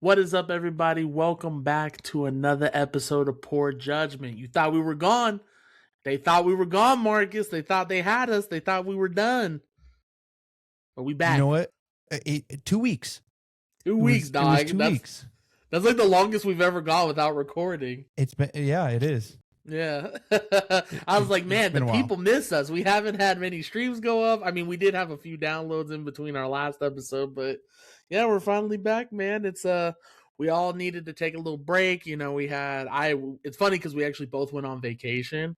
What is up, everybody? Welcome back to another episode of Poor Judgment. You thought we were gone. They thought we were gone, Marcus. They thought they had us. They thought we were done. But we back. You know what? 2 weeks. 2 weeks, dog. It was 2 weeks. That's like the longest we've ever gone without recording. It is. Yeah. I was like, man, the people miss us. We haven't had many streams go up. I mean, we did have a few downloads in between our last episode, but yeah, we're finally back, man. It's we all needed to take a little break. You know, it's funny because we actually both went on vacation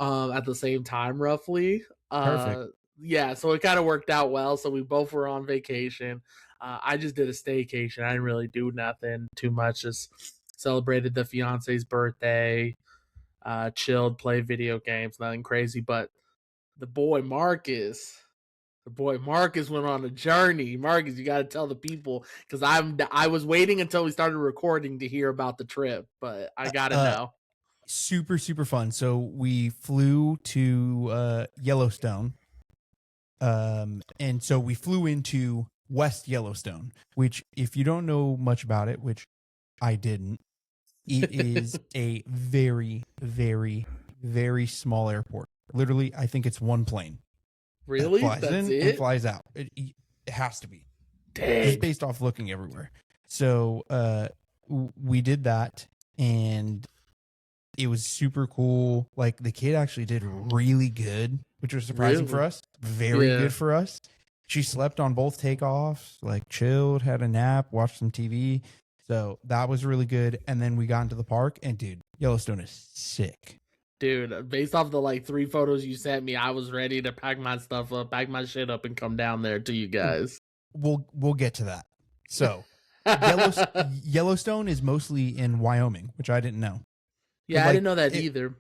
at the same time, roughly. Perfect. Yeah, so it kind of worked out well. So we both were on vacation. I just did a staycation. I didn't really do nothing too much. Just celebrated the fiance's birthday, chilled, played video games, nothing crazy. But the boy Marcus went on a journey. Marcus, you got to tell the people, because I was waiting until we started recording to hear about the trip, but I got to know. Super, super fun. So we flew to Yellowstone. And so we flew into West Yellowstone, which, if you don't know much about it, which I didn't, it is a very, very, very small airport. Literally, I think it's one plane. Really? Flies That's in it? and flies out. It has to be. Dang. Just based off looking everywhere. So we did that, and it was super cool. Like, the kid actually did really good, which was surprising for us. Very good for us. She slept on both takeoffs, like chilled, had a nap, watched some TV. So that was really good. And then we got into the park, and dude, Yellowstone is sick. Dude, based off the 3 photos you sent me, I was ready to pack my shit up and come down there to you guys. We'll get to that. So Yellowstone is mostly in Wyoming, which I didn't know. Yeah, I didn't know that either.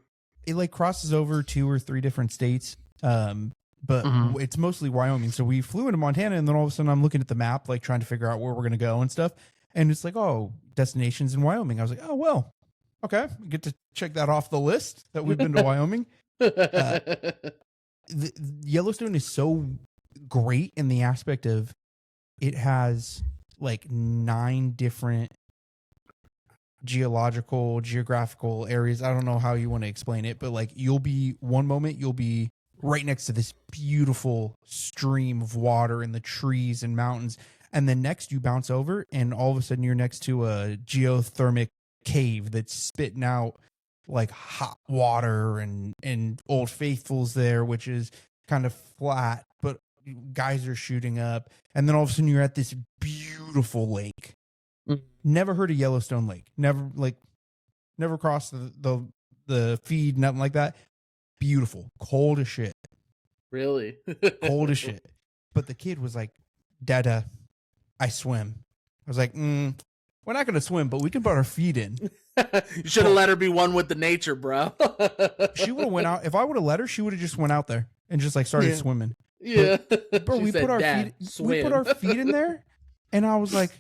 It crosses over 2 or 3 different states. But it's mostly Wyoming. So we flew into Montana, and then all of a sudden I'm looking at the map, like trying to figure out where we're going to go and stuff. And it's like, oh, destinations in Wyoming. I was like, oh, well, okay. We get to check that off the list that we've been to Wyoming. Yellowstone is so great in the aspect of it has like 9 different geographical areas. I don't know how you want to explain it, but like one moment you'll be right next to this beautiful stream of water and the trees and mountains. And then next you bounce over, and all of a sudden you're next to a geothermic cave that's spitting out like hot water, and Old Faithful's there, which is kind of flat, but guys are shooting up. And then all of a sudden you're at this beautiful lake. Never heard of Yellowstone Lake. Never crossed the feed, nothing like that. Beautiful. Cold as shit. Really? Cold as shit. But the kid was like, Dada, I swim. I was like, we're not going to swim, but we can put our feet in. You should have let her be one with the nature, bro. She would have went out. If I would have let her, she would have just went out there and just like started swimming. Yeah. But, bro, we put our feet in there, and I was like,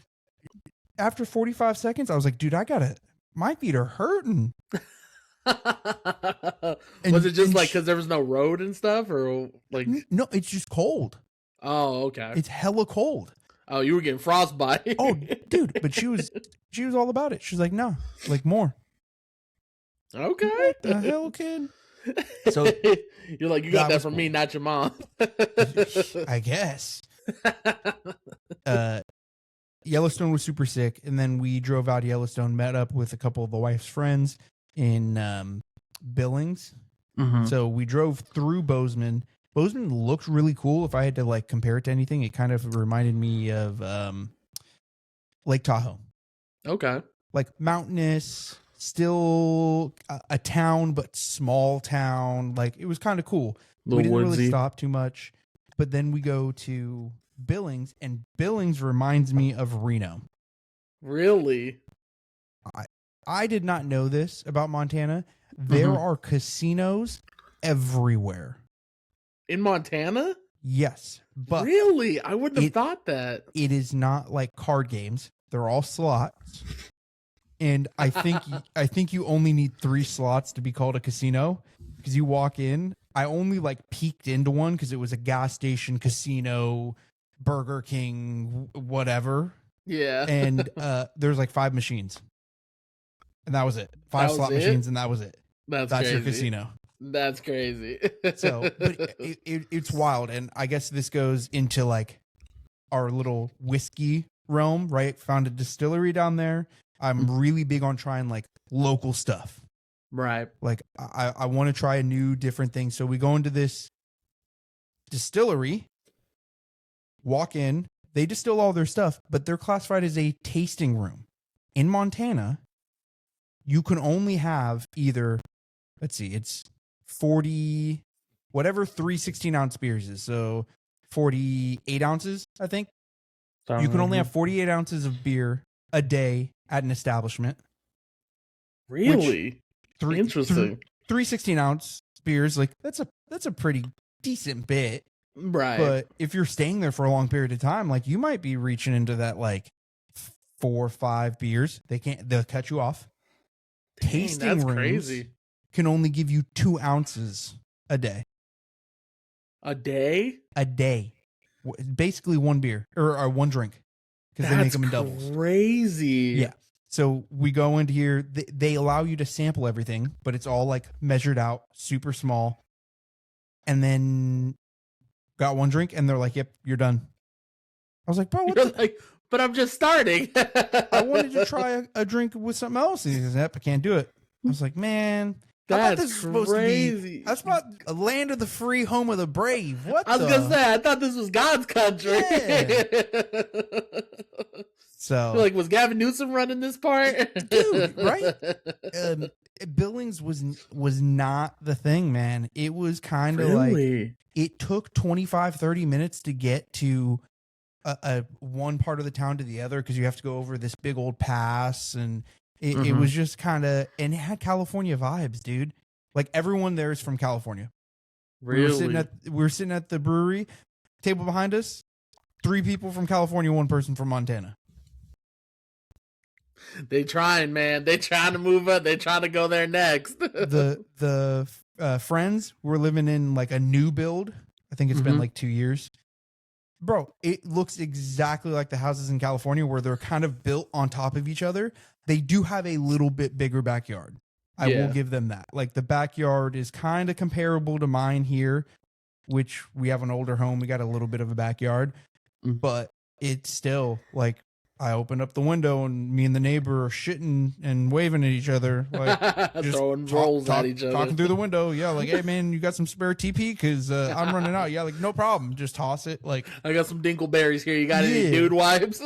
after 45 seconds, I was like, dude, my feet are hurting. Was it just like because there was no road and stuff, or like? No, it's just cold. Oh, okay. It's hella cold. Oh, you were getting frostbite. Oh, dude, but she was all about it. She's like, no, like more. Okay. What the hell, kid? So you're like, you got that from me, not your mom. I guess. Yellowstone was super sick, and then we drove out of Yellowstone, met up with a couple of the wife's friends in Billings. So we drove through Bozeman. Bozeman looked really cool. If I had to like compare it to anything, it kind of reminded me of Lake Tahoe. Okay. Like mountainous, still a town, but small town. Like, it was kind of cool. We didn't really stop too much. But then we go to Billings, and Billings reminds me of Reno. Really? I did not know this about Montana. There are casinos everywhere. In Montana? Yes. But really? I wouldn't have thought that. It is not like card games. They're all slots. And I think you only need 3 slots to be called a casino, because you walk in. I only like peeked into one because it was a gas station, casino, Burger King, whatever. Yeah. And there's like 5 machines. And that was it. 5 slot machines, and that was it. That's crazy. your casino. That's crazy. So, but it's wild. And I guess this goes into like our little whiskey realm, right? Found a distillery down there. I'm really big on trying like local stuff. Right. Like I want to try a new different thing. So we go into this distillery, walk in, they distill all their stuff, but they're classified as a tasting room. In Montana, you can only have either, let's see, it's 40, whatever 3 16-ounce beers is. So 48 ounces, I think. You can only have 48 ounces of beer a day at an establishment. Really? Interesting. 3 16-ounce beers, like that's a pretty decent bit. Right. But if you're staying there for a long period of time, like you might be reaching into that like 4 or 5 beers. They'll cut you off. Dang, Tasting that's rooms crazy. can only give you 2 ounces a day. A day? A day. Basically 1 beer or 1 drink, because they make them in doubles. Crazy. Yeah. So we go into here. They allow you to sample everything, but it's all like measured out, super small. And then got 1 drink, and they're like, "Yep, you're done." I was like, "Bro, what?" Like, but I'm just starting. I wanted to try a drink with something else. And he says, "Yep, I can't do it." I was like, "Man, I thought this was supposed to be. That's about a land of the free, home of the brave." What? I was gonna say, I thought this was God's country. Yeah. So, like, was Gavin Newsom running this part, dude? Right? Billings was not the thing, man. It was kind of like it took 25-30 minutes to get to a one part of the town to the other, because you have to go over this big old pass, and it was just kind of, and it had California vibes, dude. Like everyone there is from California. Really? We were sitting at the brewery, table behind us, 3 people from California, 1 person from Montana. They trying, man. They trying to move up. They trying to go there next. the friends were living in like a new build. I think it's been like 2 years. Bro, it looks exactly like the houses in California, where they're kind of built on top of each other. They do have a little bit bigger backyard. I will give them that. Like the backyard is kind of comparable to mine here, which we have an older home. We got a little bit of a backyard, but it's still like, I opened up the window and me and the neighbor are shitting and waving at each other, like just throwing rolls at each other, talking through the window. Yeah, like, "Hey man, you got some spare TP? Because I'm running out." Yeah, like, "No problem, just toss it." Like, "I got some dingleberries here. You got any dude wipes?"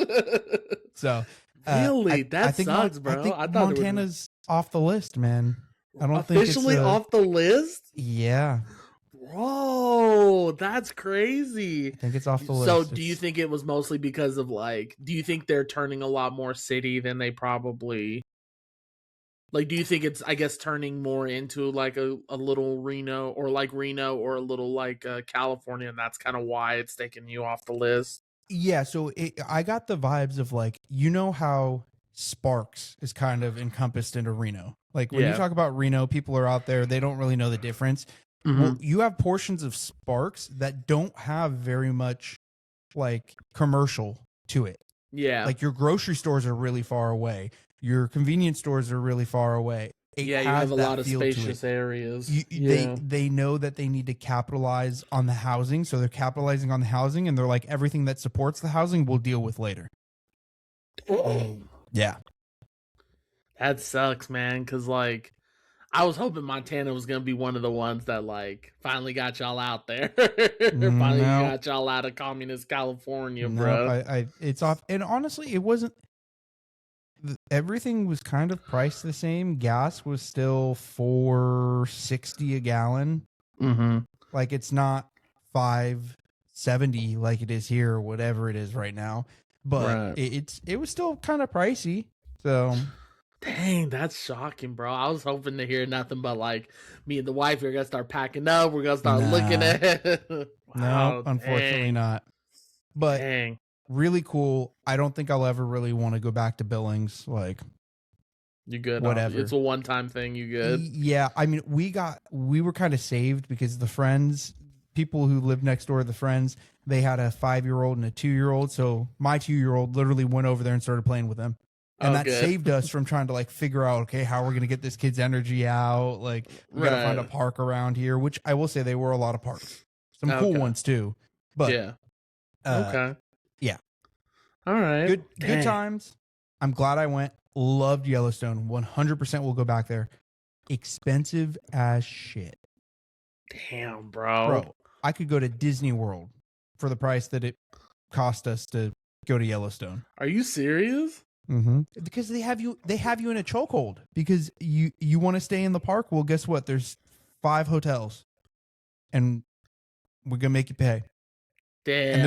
So really, that sucks, bro. I think Montana's off the list, man. I don't think it's officially off the list. Yeah. Bro, that's crazy. I think it's off the list. So do you think it was mostly because of like, do you think they're turning a lot more city than they probably, like, do you think it's, I guess, turning more into like a little Reno or a little like California, and that's kind of why it's taking you off the list? Yeah, so I got the vibes of like, you know how Sparks is kind of encompassed into Reno. Like when you talk about Reno, people are out there, they don't really know the difference. Well, you have portions of Sparks that don't have very much like commercial to it. Yeah. Like your grocery stores are really far away. Your convenience stores are really far away. You have a lot of spacious areas. They know that they need to capitalize on the housing. So they're capitalizing on the housing, and they're like, everything that supports the housing we'll deal with later. Yeah. That sucks, man. Cause like, I was hoping Montana was going to be one of the ones that like finally got y'all out there. Finally got y'all out of communist California, bro. It's off. And honestly, it wasn't, everything was kind of priced the same. Gas was still $4.60 a gallon. Like it's not $5.70 like it is here or whatever it is right now. But it was still kind of pricey. So dang, that's shocking, bro. I was hoping to hear nothing but like me and the wife are gonna start packing up. We're gonna start looking at it. No, unfortunately not. But really cool. I don't think I'll ever really want to go back to Billings. Like, you good? Whatever. It's a one-time thing. You good? Yeah. I mean, we were kind of saved because the friends, people who lived next door, the friends, they had a 5-year-old and a 2-year-old. So my 2-year-old literally went over there and started playing with them. And that saved us from trying to like figure out, okay, how we're going to get this kid's energy out. Like we got to find a park around here, which I will say they were a lot of parks, some cool ones too. But yeah. Yeah. All right. Good times. I'm glad I went. Loved Yellowstone. 100% will go back there. Expensive as shit. Damn, bro. I could go to Disney World for the price that it cost us to go to Yellowstone. Are you serious? Mm-hmm. Because they have you in a chokehold because you want to stay in the park. Well, guess what? There's 5 hotels, and we're gonna make you pay. Damn, and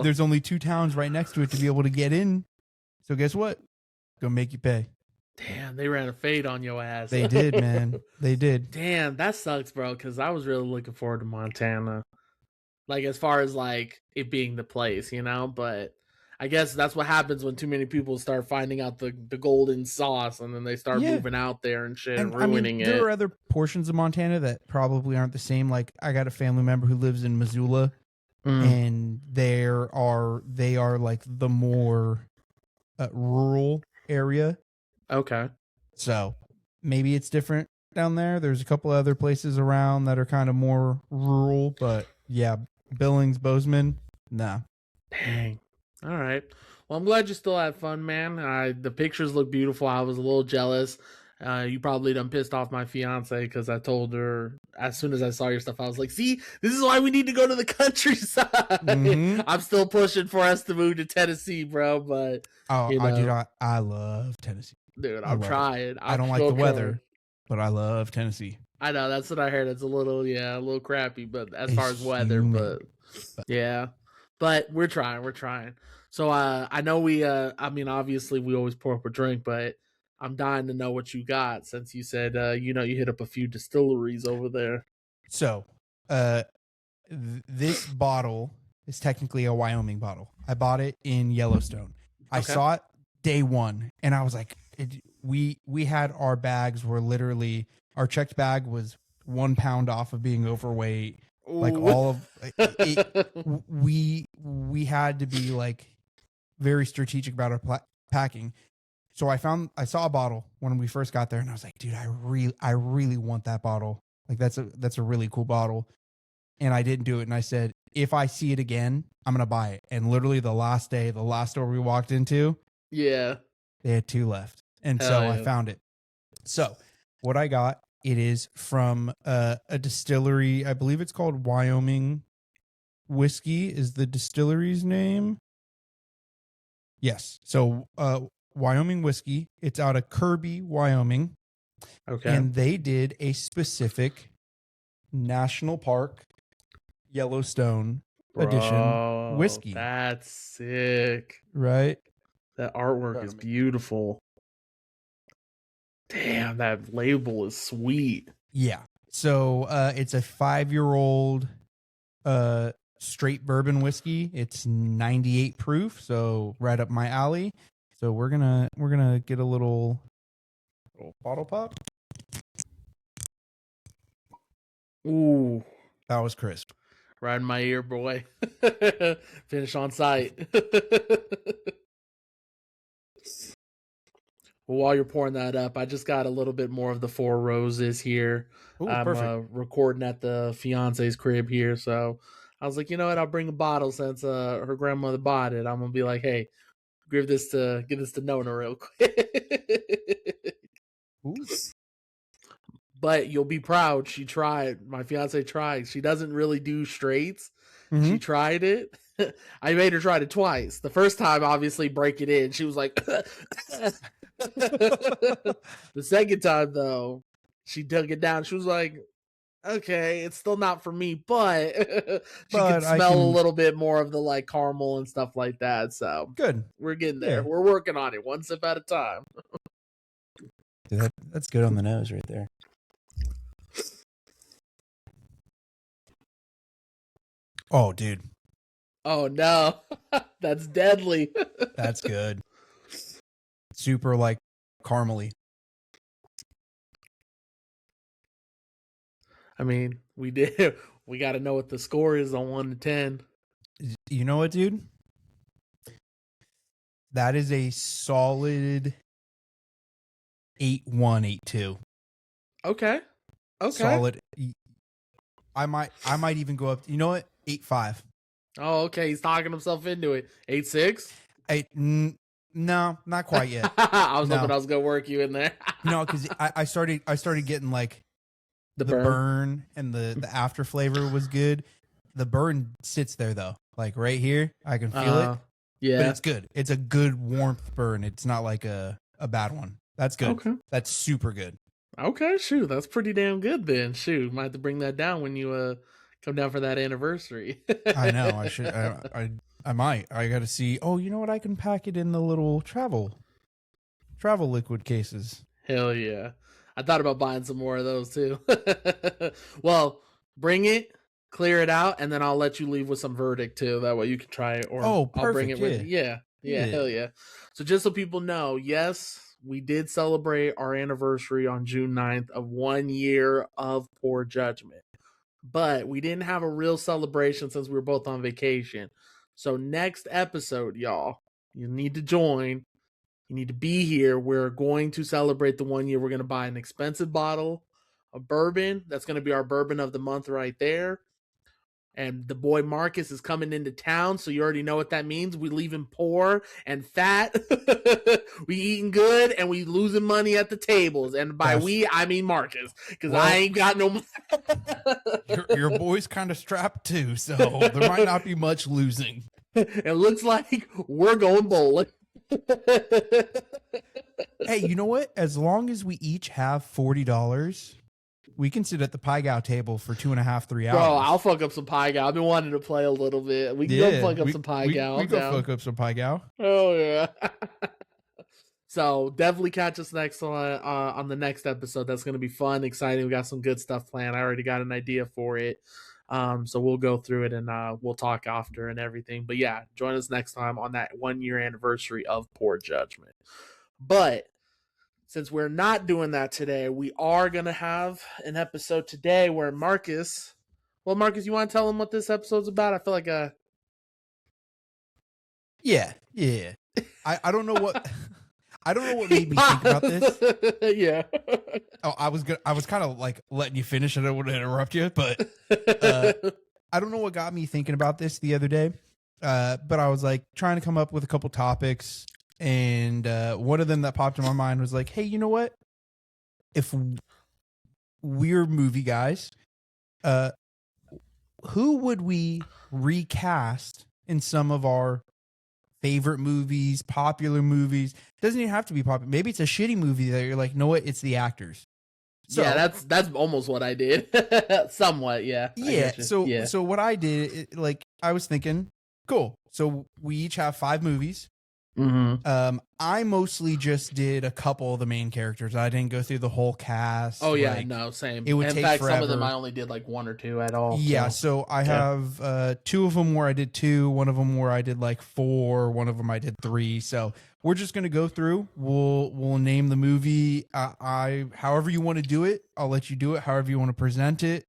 there's only 2 towns right next to it to be able to get in. So guess what? Gonna make you pay. Damn, they ran a fade on your ass. They did, man. They did. Damn, that sucks, bro. Because I was really looking forward to Montana, like as far as like it being the place, you know. But I guess that's what happens when too many people start finding out the golden sauce, and then they start moving out there and shit and ruining it. There are other portions of Montana that probably aren't the same. Like I got a family member who lives in Missoula, and they are like the more rural area. Okay. So maybe it's different down there. There's a couple other places around that are kind of more rural, but yeah, Billings, Bozeman, nah. Dang. All right. Well, I'm glad you still had fun, man. The pictures look beautiful. I was a little jealous. You probably done pissed off my fiance because I told her as soon as I saw your stuff, I was like, see, this is why we need to go to the countryside. Mm-hmm. I'm still pushing for us to move to Tennessee, bro. But dude, I love Tennessee. Dude, I'm trying. I don't like the weather, but I love Tennessee. I know, that's what I heard. It's a little crappy, but as far as weather, but yeah. But we're trying. So I know I mean, obviously we always pour up a drink, but I'm dying to know what you got since you said you hit up a few distilleries over there. So this bottle is technically a Wyoming bottle. I bought it in Yellowstone. I saw it day one, and I was like, we had our bags were literally, our checked bag was 1 pound off of being overweight. Ooh. Like all of it, we had to be like very strategic about our packing. So I saw a bottle when we first got there, and I was like, dude, I really want that bottle. Like that's a really cool bottle. And I didn't do it. And I said, if I see it again, I'm going to buy it. And literally the last store we walked into, they had 2 left. And I found it. So what I got, it is from a distillery. I believe it's called Wyoming Whiskey is the distillery's name. Yes. So Wyoming Whiskey. It's out of Kirby, Wyoming. Okay. And they did a specific National Park Yellowstone edition whiskey. That's sick. Right? That artwork is beautiful. Damn, that label is sweet. Yeah. So it's a 5-year-old straight bourbon whiskey. It's 98 proof, so right up my alley. So we're gonna get a little bottle pop. Ooh, that was crisp. Right in my ear, boy. Finish on sight. Well, while you're pouring that up, I just got a little bit more of the Four Roses here. Ooh, I'm recording at the fiance's crib here, so I was like, you know what? I'll bring a bottle since her grandmother bought it. I'm gonna be like, hey, give this to Nona real quick. Ooh. But you'll be proud. She tried. My fiance tried. She doesn't really do straights. Mm-hmm. She tried it. I made her try it twice. The first time, obviously, break it in. She was like, the second time, though, she dug it down. She was like, okay, it's still not for me, but she can smell a little bit more of the like caramel and stuff like that. So good. We're getting there. Yeah. We're working on it one sip at a time. Dude, that's good on the nose right there. Oh, dude. Oh, no. That's deadly. That's good. Super, like, caramely. I mean, we did. We got to know what the score is on 1 to 10. You know what, dude? That is a solid 8-1, 8-2. Okay. Solid. I might even go up. You know what? 8-5. Oh, okay. He's talking himself into it. 8-6. No, not quite yet. I was hoping I was gonna work you in there. No, because I started getting like the burn and the after flavor was good. The burn sits there though, like right here. I can feel it. Yeah, but it's good. It's a good warmth burn. It's not like a bad one. That's good. Okay. That's super good. Okay, shoot, that's pretty damn good then. Shoot, might have to bring that down when you come down for that anniversary. I know. I should. I might. I got to see. Oh, you know what? I can pack it in the little travel liquid cases. Hell yeah! I thought about buying some more of those too. Well, bring it, clear it out, and then I'll let you leave with some verdict too. That way you can try it, or perfect, I'll bring it with you. Yeah, hell yeah. So just so people know, yes, we did celebrate our anniversary on June 9th of 1 year of Poor Judgment. But we didn't have a real celebration since we were both on vacation. So next episode, y'all, you need to join. You need to be here. We're going to celebrate the 1 year. We're going to buy an expensive bottle of bourbon. That's going to be our bourbon of the month right there. And the boy Marcus is coming into town, so you already know what that means. We leaving poor and fat. We eating good, and we losing money at the tables. And by we, I mean Marcus, because I ain't got no money. your boy's kind of strapped too, so there might not be much losing. It looks like we're going bowling. Hey, you know what? As long as we each have $40, we can sit at the Pai Gow table for 2.5, 3 hours. Bro, I'll fuck up some Pai Gow. I've been wanting to play a little bit. We can go fuck up some Pai Gow. We go fuck up some Pai Gow. Oh, yeah. So definitely catch us next on the next episode. That's going to be fun, exciting. We got some good stuff planned. I already got an idea for it. So we'll go through it and we'll talk after and everything. But yeah, join us next time on that 1 year anniversary of Poor Judgment. But since we're not doing that today, we are going to have an episode today where Marcus, you want to tell him what this episode's about? I feel like Yeah. I don't know what I don't know what made me think about this. Yeah. Oh, I was kind of like letting you finish. I don't want to interrupt you, but I don't know what got me thinking about this the other day. But I was like trying to come up with a couple topics, and one of them that popped in my mind was like, hey, you know what? If we're movie guys, who would we recast in some of our favorite movies, popular movies? Doesn't even have to be popular. Maybe it's a shitty movie that you're like, know what? It's the actors. So, yeah, that's almost what I did. Somewhat, yeah. Yeah. So what I did, like, I was thinking, cool. So we each have 5 movies. Mm-hmm. I mostly just did a couple of the main characters. I didn't go through the whole cast. Oh yeah, like, no, same. It would in take fact, forever. some of them I only did like 1 or 2 at all. Yeah, so I have 2 of them where I did 2, one of them where I did like 4, one of them I did 3. So we're just gonna go through. We'll name the movie. However you want to do it, I'll let you do it. However you want to present it.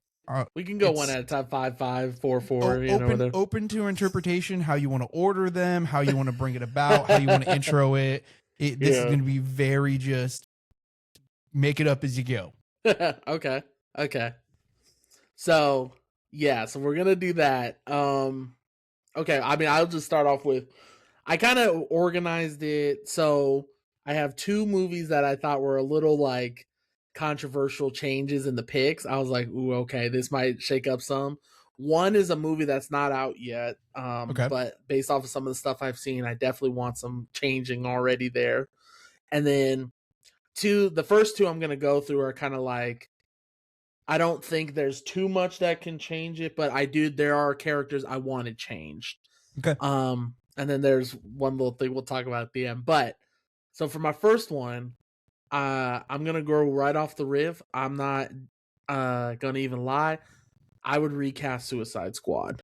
We can go one at a time, 5, 5, 4, 4. Open to interpretation. How you want to order them, how you want to bring it about, how you want to intro it. This is going to be very just make it up as you go. Okay. So we're gonna do that. Okay. I mean, I'll just start off with. I kind of organized it so I have 2 movies that I thought were a little like controversial changes in the picks. I was like, ooh, okay, this might shake up some. One is a movie that's not out yet, but based off of some of the stuff I've seen, I definitely want some changing already there. And then the first 2 I'm going to go through are kind of like, I don't think there's too much that can change it, but there are characters I wanted changed. Okay. And then there's one little thing we'll talk about at the end. But so for my first one, I'm gonna go right off the riff. I'm not gonna even lie. I would recast Suicide Squad.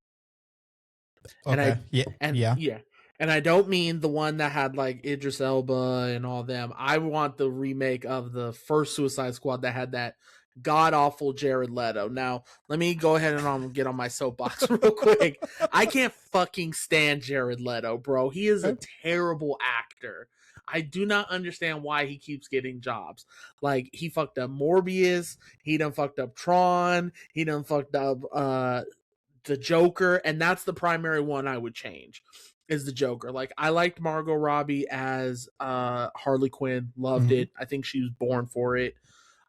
Okay. And I don't mean the one that had like Idris Elba and all them. I want the remake of the first Suicide Squad that had that god awful Jared Leto. Now, let me go ahead and get on my soapbox real quick. I can't fucking stand Jared Leto, bro. He is a terrible actor. I do not understand why he keeps getting jobs. Like, he fucked up Morbius, he done fucked up Tron, he done fucked up the Joker, and that's the primary one I would change. Is the Joker. Like, I liked Margot Robbie as Harley Quinn. Loved it. I think she was born for it.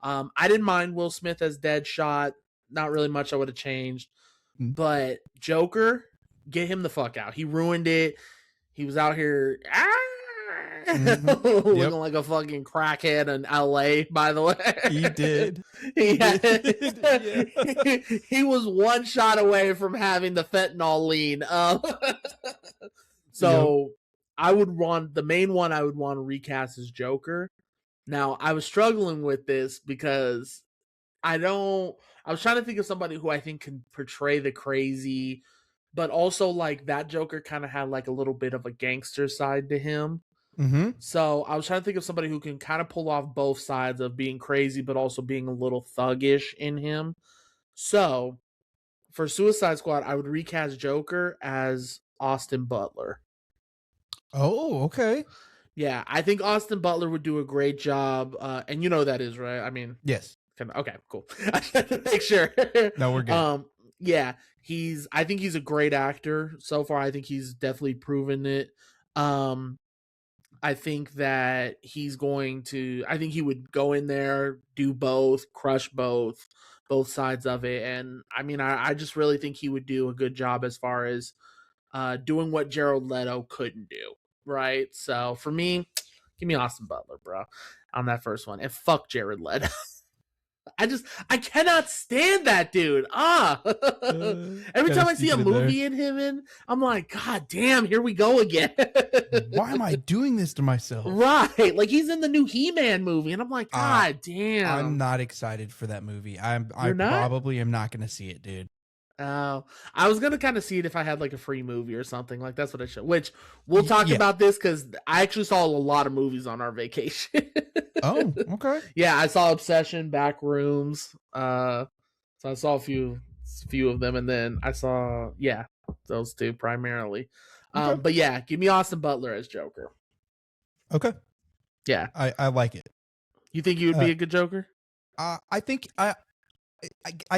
I didn't mind Will Smith as Deadshot. Not really much I would have changed. But Joker, get him the fuck out. He ruined it. He was out here looking like a fucking crackhead in LA, by the way. He did. He was one shot away from having the fentanyl lean. So I would want the main one I would want to recast as Joker. Now, I was struggling with this because I was trying to think of somebody who I think can portray the crazy, but also like that Joker kind of had like a little bit of a gangster side to him. So I was trying to think of somebody who can kind of pull off both sides of being crazy, but also being a little thuggish in him. So for Suicide Squad, I would recast Joker as Austin Butler. Oh, okay. Yeah, I think Austin Butler would do a great job. And you know who that is, right? I mean, yes. Okay, cool. I had to make sure. No, we're good. Yeah, I think he's a great actor so far. I think he's definitely proven it. I think that I think he would go in there, do both, crush both sides of it. And I mean, I just really think he would do a good job as far as doing what Jared Leto couldn't do. Right. So for me, give me Austin Butler, bro, on that first one. And fuck Jared Leto. I cannot stand that dude. Every time I see a movie in him in, I'm like, God damn, here we go again. Why am I doing this to myself? Right. Like, he's in the new He-Man movie, and I'm like, God damn. I'm not excited for that movie. I probably am not going to see it, dude. Oh, I was going to kind of see it if I had like a free movie or something. Like, that's what I should, which we'll talk about this because I actually saw a lot of movies on our vacation. Oh, okay. Yeah, I saw Obsession, Backrooms. So I saw a few of them, and then I saw those two primarily. Okay. But yeah, give me Austin Butler as Joker. Okay. Yeah, I like it. You think you would be a good Joker? I think I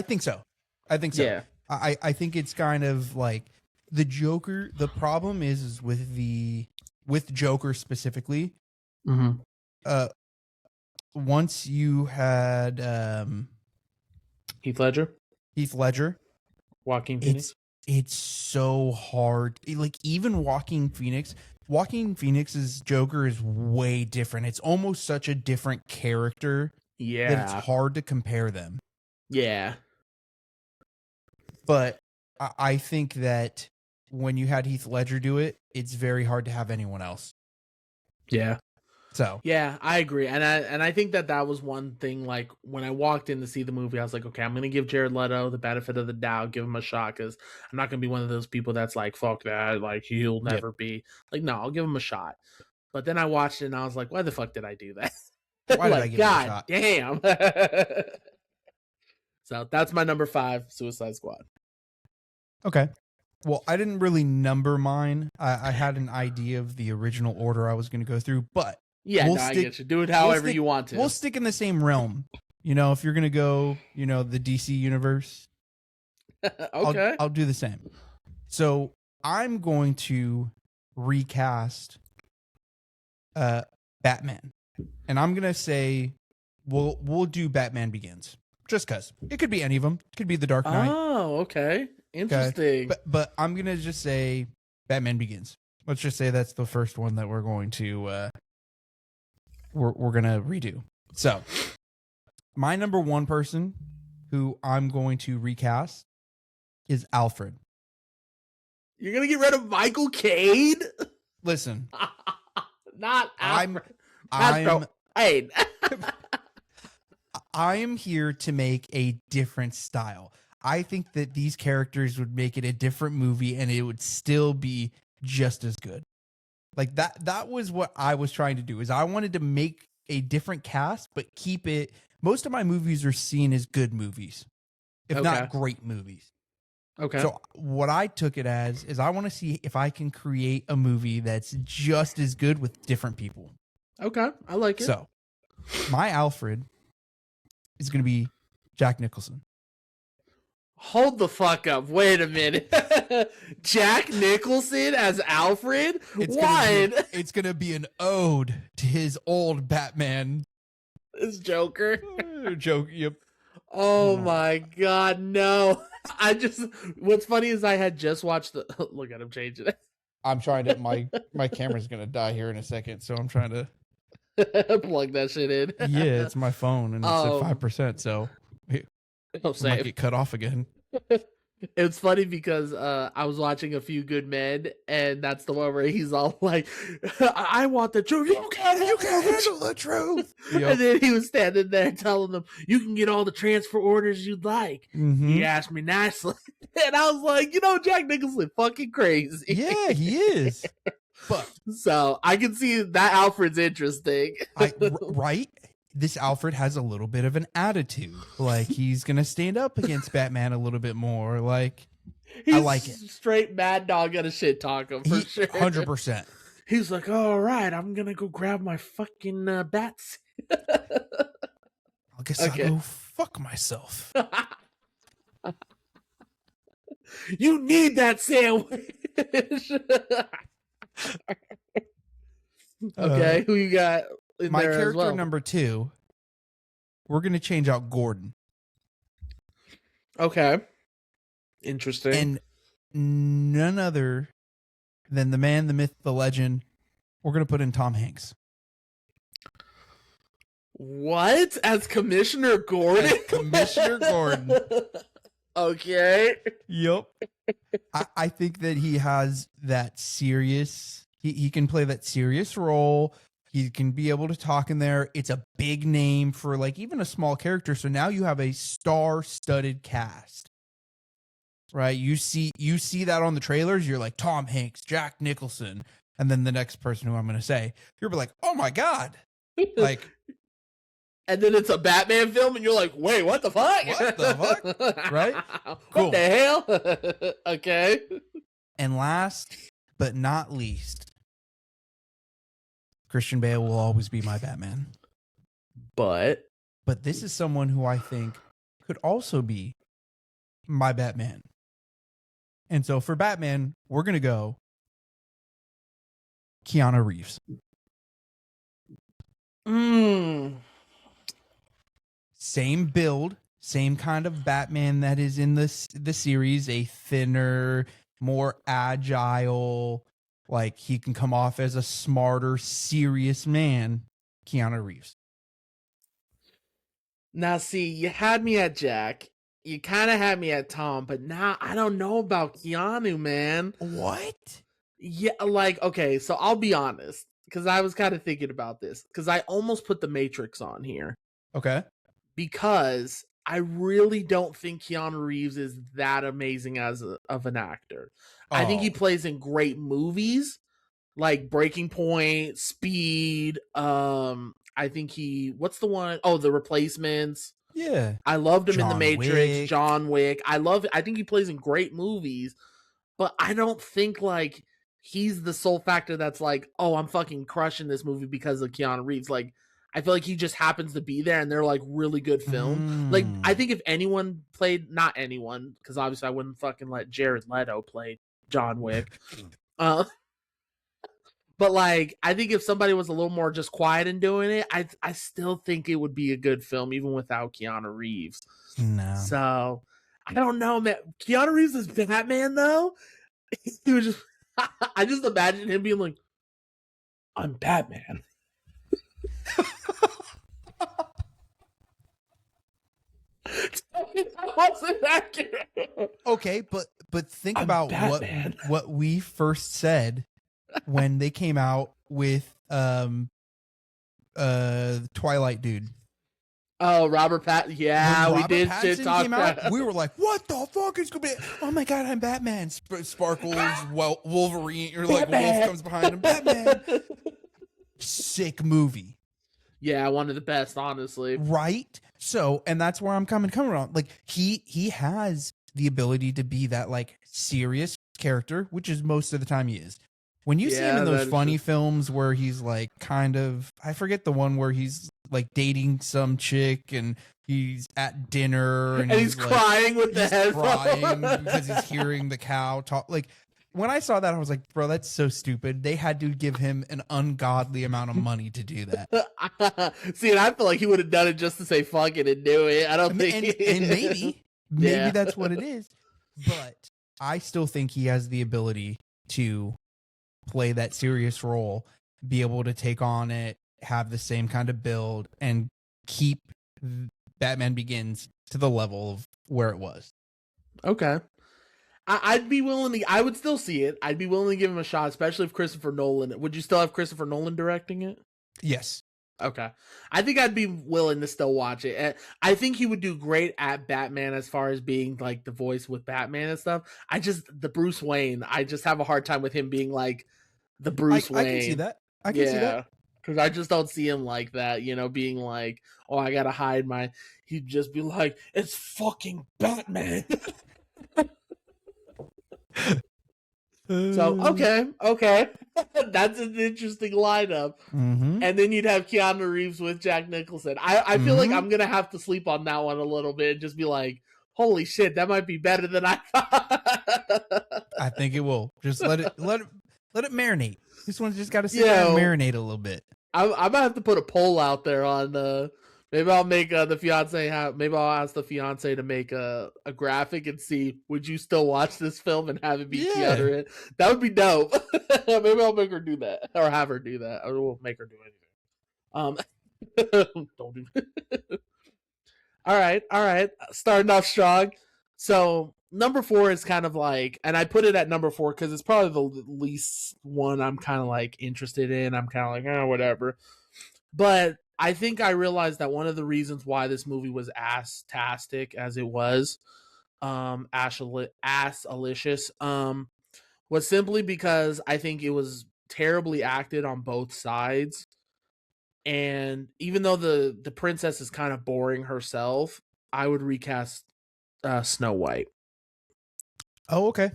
think so. I think so. Yeah. I think it's kind of like the Joker. The problem is with Joker specifically. Once you had Heath Ledger, Joaquin Phoenix, it's so hard. Like, even Joaquin Phoenix's Joker is way different. It's almost such a different character. Yeah, that it's hard to compare them. Yeah. But I think that when you had Heath Ledger do it, it's very hard to have anyone else. Yeah. So yeah, I agree, and I think that was one thing. Like, when I walked in to see the movie, I was like, okay, I'm gonna give Jared Leto the benefit of the doubt, give him a shot, because I'm not gonna be one of those people that's like, fuck that, like, he'll never be. Like, no, I'll give him a shot. But then I watched it and I was like, why the fuck did I do that? Why did I give him a shot? Damn. So that's my number 5, Suicide Squad. Okay. Well, I didn't really number mine. I had an idea of the original order I was going to go through, but I get you. Do it however you want to. We'll stick in the same realm. You know, if you're going to go, the DC universe, okay, I'll do the same. So I'm going to recast Batman, and I'm going to say we'll do Batman Begins. Just because. It could be any of them. It could be The Dark Knight. Oh, okay. Interesting. Okay. But I'm going to just say Batman Begins. Let's just say that's the first one that we're going to we're going to redo. So, my number 1 person who I'm going to recast is Alfred. You're going to get rid of Michael Caine? Listen. Not Alfred. I am here to make a different style. I think that these characters would make it a different movie and it would still be just as good. Like, that was what I was trying to do, is I wanted to make a different cast, but keep it most of my movies are seen as good movies, if Okay. not great movies. Okay. So what I took it as is I want to see if I can create a movie that's just as good with different people. Okay. I like it. So my Alfred is going to be Jack Nicholson. Hold the fuck up. Wait a minute. Jack Nicholson as Alfred? What? It's going to be an ode to his old Batman This Joker? joke. Yep. Oh my god, no. What's funny is I had just watched look at him changing it. I'm trying to, my camera's going to die here in a second. So I'm trying to, Plug that shit in. yeah, it's my phone and it's Oh. at 5%. So it Oh, might same. get cut off again. It's funny because I was watching A Few Good Men, and that's the one where he's all like, I want the truth. You can't handle the truth. Yep. And then he was standing there telling them, you can get all the transfer orders you'd like. Mhm. He asked me nicely. And I was like, Jack Nicholson fucking crazy. Yeah, he is. But So I can see that Alfred's interesting. right? This Alfred has a little bit of an attitude. Like he's gonna stand up against Batman a little bit more. Like He's I like it. Straight mad dog gonna shit talk him for sure. 100%. He's like, all right, I'm gonna go grab my fucking bats. I guess Okay. I'll go fuck myself. You need that sandwich. Okay, who you got in My there as character well? number 2, we're gonna change out Gordon. Okay, interesting. And none other than the man, the myth, the legend. We're gonna put in Tom Hanks. What? As Commissioner Gordon? As Commissioner Gordon. Okay. Yep. I think that he has that serious, he can play that serious role. He can be able to talk in there. It's a big name for like even a small character. So now you have a star-studded cast. Right? You see that on the trailers, you're like Tom Hanks, Jack Nicholson, and then the next person who I'm going to say, you're like, "Oh my god." Like And then it's a Batman film, and you're like, wait, what the fuck? What the fuck? Right? Cool. What the hell? Okay. and last but not least, Christian Bale will always be my Batman. But But this is someone who I think could also be my Batman. And so for Batman, we're going to go Keanu Reeves. Same build, same kind of Batman that is in the series, a thinner, more agile, like he can come off as a smarter, serious man, Keanu Reeves. Now, see, you had me at Jack. You kind of had me at Tom, but now I don't know about Keanu, man. What? Yeah, like, okay, so I'll be honest, because I was kind of thinking about this, because I almost put The Matrix on here, Okay. because I really don't think Keanu Reeves is that amazing of an actor. I think he plays in great movies, like Breaking Point, Speed. I think what's the one? Oh, The Replacements. Yeah. I loved him in The John Matrix, Wick. John Wick. I think he plays in great movies, but I don't think like he's the sole factor that's like, oh, I'm fucking crushing this movie because of Keanu Reeves. Like, I feel like he just happens to be there and they're like really good film. Like, I think if anyone played, not anyone, because obviously I wouldn't fucking let Jared Leto play John Wick. But like, I think if somebody was a little more just quiet in doing it, I still think it would be a good film even without Keanu Reeves. No. So I don't know, man. Keanu Reeves is Batman though. He was just, I just imagine him being like, "I'm Batman." That wasn't accurate. Okay, but think I'm about Batman. what we first said when they came out with Twilight dude. Oh, Robert Pattinson. Yeah, When we Robert did Pattinson shit talk came out, that. we were like, "What the fuck is gonna be? Oh my god, I'm Batman!" Sparkles, Wolverine. You're like, Batman. Wolf comes behind him. Batman. Sick movie. Yeah, one of the best, honestly. Right. So, and that's where I'm coming around. Like he has the ability to be that like serious character, which is most of the time he is. When you see him in those funny films where he's like kind of, I forget the one where he's like dating some chick and he's at dinner and he's like, crying with the crying headphones because he's hearing the cow talk. Like when I saw that, I was like, bro, that's so stupid. They had to give him an ungodly amount of money to do that. See, and I feel like he would have done it just to say fuck it and do it. I don't think, and maybe that's what it is. But I still think he has the ability to play that serious role, be able to take on it, have the same kind of build, and keep Batman Begins to the level of where it was. Okay. I'd be willing to, I would still see it. I'd be willing to give him a shot, especially if Christopher Nolan, would you still have Christopher Nolan directing it? Yes. Okay. I think I'd be willing to still watch it. And I think he would do great at Batman as far as being like the voice with Batman and stuff. The Bruce Wayne, I just have a hard time with him being like the Bruce Wayne. I can see that. I can see that. Because I just don't see him like that, being like, oh, I gotta hide my, he'd just be like, it's fucking Batman. So, okay. That's an interesting lineup. Mm-hmm. And then you'd have Keanu Reeves with Jack Nicholson. I feel like I'm going to have to sleep on that one a little bit and just be like, holy shit, that might be better than I thought. I think it will. Just let it marinate. This one's just got to sit there and marinate a little bit. I might have to put a poll out there on maybe I'll make the fiance maybe I'll ask the fiance to make a graphic and see, would you still watch this film and have it be Keanu in it? That would be dope. Maybe I'll make her do that or have her do that. Or we'll make her do anything. Don't do that. All right. Starting off strong. So number 4 is kind of like, and I put it at number 4 because it's probably the least one I'm kind of like interested in. I'm kind of like, whatever. But I think I realized that one of the reasons why this movie was ass-tastic as it was, ass-alicious, was simply because I think it was terribly acted on both sides. And even though the princess is kind of boring herself, I would recast Snow White. Oh, okay.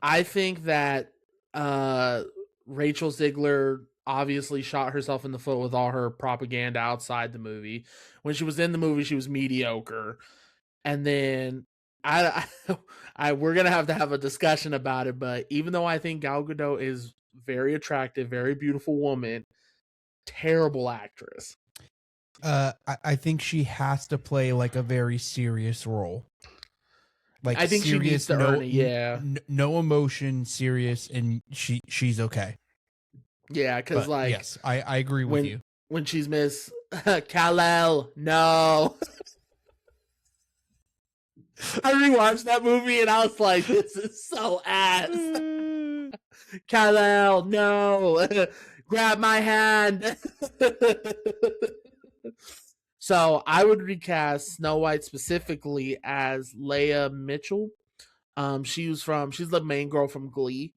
I think that Rachel Zegler obviously shot herself in the foot with all her propaganda outside the movie. When she was in the movie, she was mediocre. And then we're going to have a discussion about it, but even though I think Gal Gadot is very attractive, very beautiful woman, terrible actress. I think she has to play like a very serious role. Like I think serious, she needs to earn it, yeah. No emotion, serious, and she's okay. Yeah, because like... Yes, I agree with you. When she's Miss Kal-El, no. I rewatched that movie and I was like, this is so ass. Kal-El, no. Grab my hand. So I would recast Snow White specifically as Leah Mitchell. She's the main girl from Glee.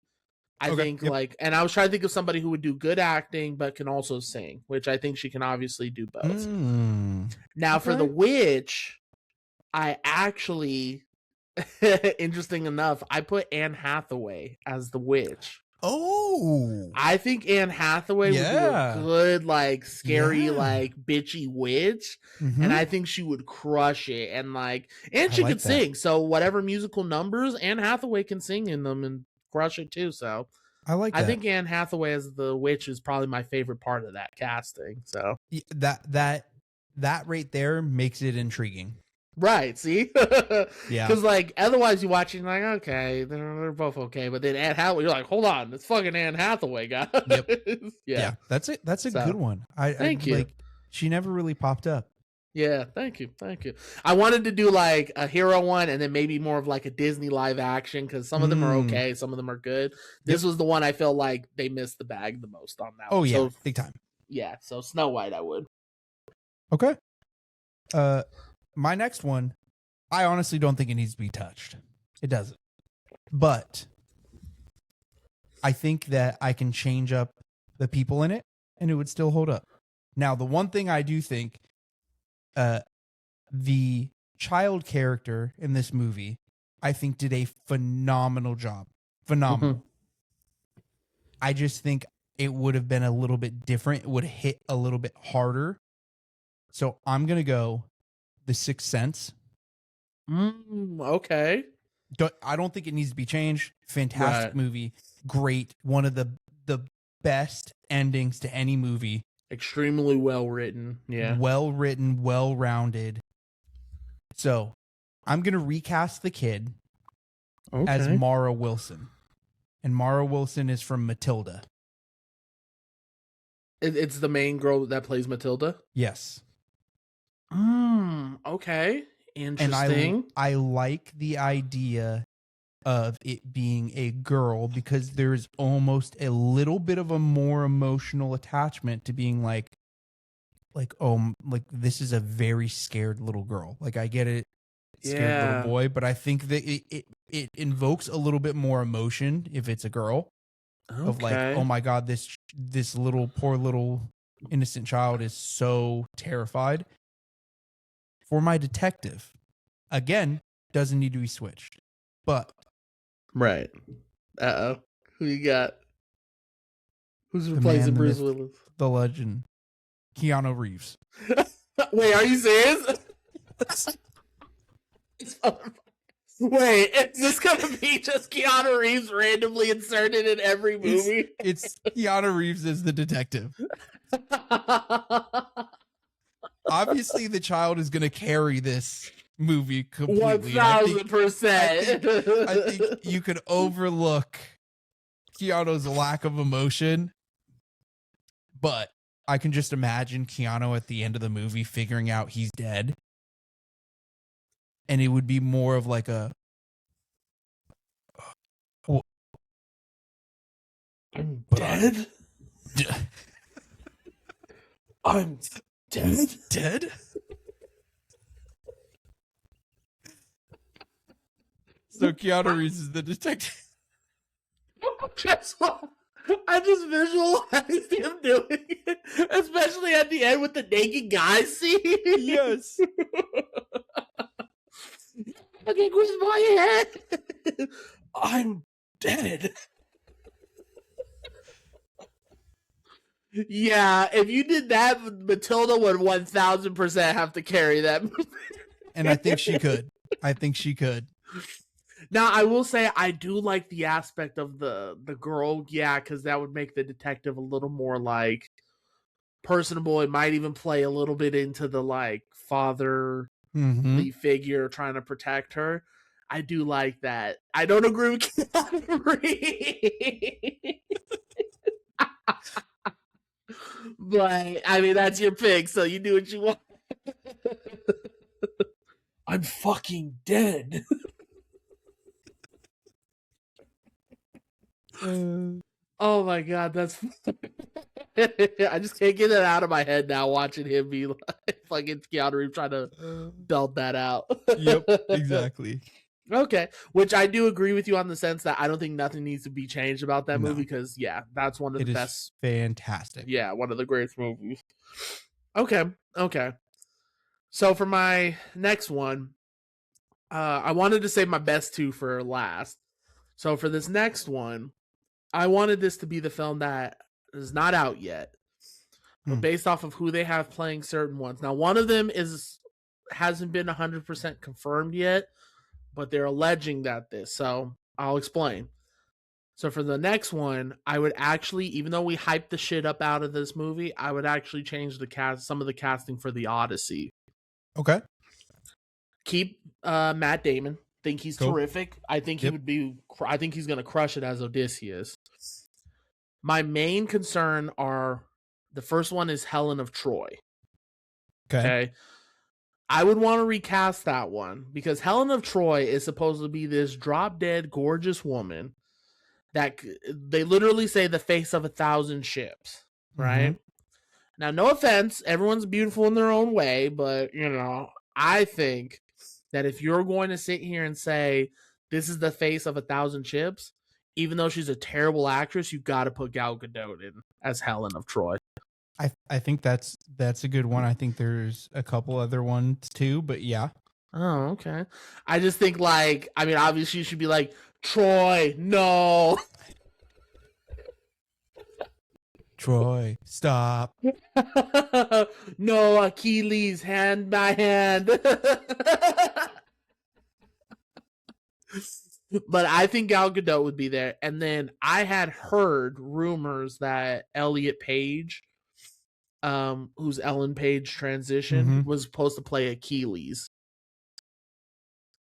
I think and I was trying to think of somebody who would do good acting but can also sing, which I think she can obviously do both. Now for the witch, I actually, interesting enough, I put Anne Hathaway as the witch. Oh, I think Anne Hathaway would be a good, like, scary, like, bitchy witch, and I think she would crush it, and she could sing, so whatever musical numbers, Anne Hathaway can sing in them and crush it too, so I think Anne Hathaway as the witch is probably my favorite part of that casting, so. That right there makes it intriguing. Right, see? Yeah. Because, otherwise you watch it and you're like, okay, they're both okay. But then Anne Hathaway, you're like, hold on, it's fucking Anne Hathaway, guys. Yep. Yeah. That's it. That's a good one. Thank you. She never really popped up. Yeah, thank you. I wanted to do, a hero one and then maybe more of, a Disney live action, because some of them are okay, some of them are good. This was the one I felt like they missed the bag the most on that one. Oh, yeah, so, big time. Yeah, so Snow White I would. Okay. My next one, I honestly don't think it needs to be touched. It doesn't. But I think that I can change up the people in it and it would still hold up. Now, the one thing I do think, the child character in this movie, I think did a phenomenal job. Phenomenal. Mhm. I just think it would have been a little bit different. It would hit a little bit harder. So I'm going to go The Sixth Sense. Okay. I don't think it needs to be changed. Fantastic Right. movie. Great. One of the best endings to any movie. Extremely well written. Yeah. Well written, well rounded. So I'm going to recast the kid as Okay. Mara Wilson. And Mara Wilson is from Matilda. It's the main girl that plays Matilda. Yes. Okay. And Interesting. I like the idea of it being a girl because there's almost a little bit of a more emotional attachment to being like this is a very scared little girl. Like I get it, scared little boy, but I think that it invokes a little bit more emotion if it's a girl. Of like, oh my God, this little poor little innocent child is so terrified. For my detective, again, doesn't need to be switched. But Right. Uh-oh. Who you got? Who's the replacing man, the Bruce myth, Willis? the legend, Keanu Reeves. Wait, are you serious? Wait, is this gonna be just Keanu Reeves randomly inserted in every movie? It's Keanu Reeves as the detective. Obviously, the child is going to carry this movie completely. 1000%. I think you could overlook Keanu's lack of emotion, but I can just imagine Keanu at the end of the movie figuring out he's dead. And it would be more of like a... I'm dead? I'm dead? Dead? So Keanu Reeves is the detective. I just visualized him doing it, especially at the end with the naked guy scene. Yes. Okay, where's my head? I'm dead. Yeah, if you did that, Matilda would 1000% have to carry that movie. And I think she could. Now, I will say I do like the aspect of the girl, yeah, because that would make the detective a little more like personable. It might even play a little bit into the like fatherly figure trying to protect her. I do like that. I don't agree with Keanu Reeves. But I mean, that's your pick, so you do what you want. I'm fucking dead. Oh my God, that's I just can't get that out of my head now watching him be like fucking Keanu Reeves trying to belt that out. Yep, exactly. Okay, which I do agree with you on the sense that I don't think nothing needs to be changed about that movie because yeah, that's one of the best. Fantastic. Yeah, one of the greatest movies. Okay. So for my next one, I wanted to save my best two for last. So for this next one, I wanted this to be the film that is not out yet, but based off of who they have playing certain ones. Now, one of them hasn't been 100% confirmed yet, but they're alleging that this. So I'll explain. So for the next one, I would actually, even though we hyped the shit up out of this movie, I would actually change some of the casting for the Odyssey. Okay. Keep Matt Damon. Think he's terrific. I think he would be. I think he's going to crush it as Odysseus. My main concern are the first one is Helen of Troy. Okay. I would want to recast that one because Helen of Troy is supposed to be this drop dead gorgeous woman that they literally say the face of 1,000 ships, right? Now, no offense, everyone's beautiful in their own way, but I think that if you're going to sit here and say this is the face of 1,000 ships, even though she's a terrible actress, you got to put Gal Gadot in as Helen of Troy. I think that's a good one. I think there's a couple other ones too, but yeah. Oh, okay. I just think like, I mean, obviously you should be like, Troy, no. Troy, stop. No, Achilles, hand by hand. But I think Gal Gadot would be there. And then I had heard rumors that Elliot Page, who's Ellen Page transitioned, was supposed to play Achilles.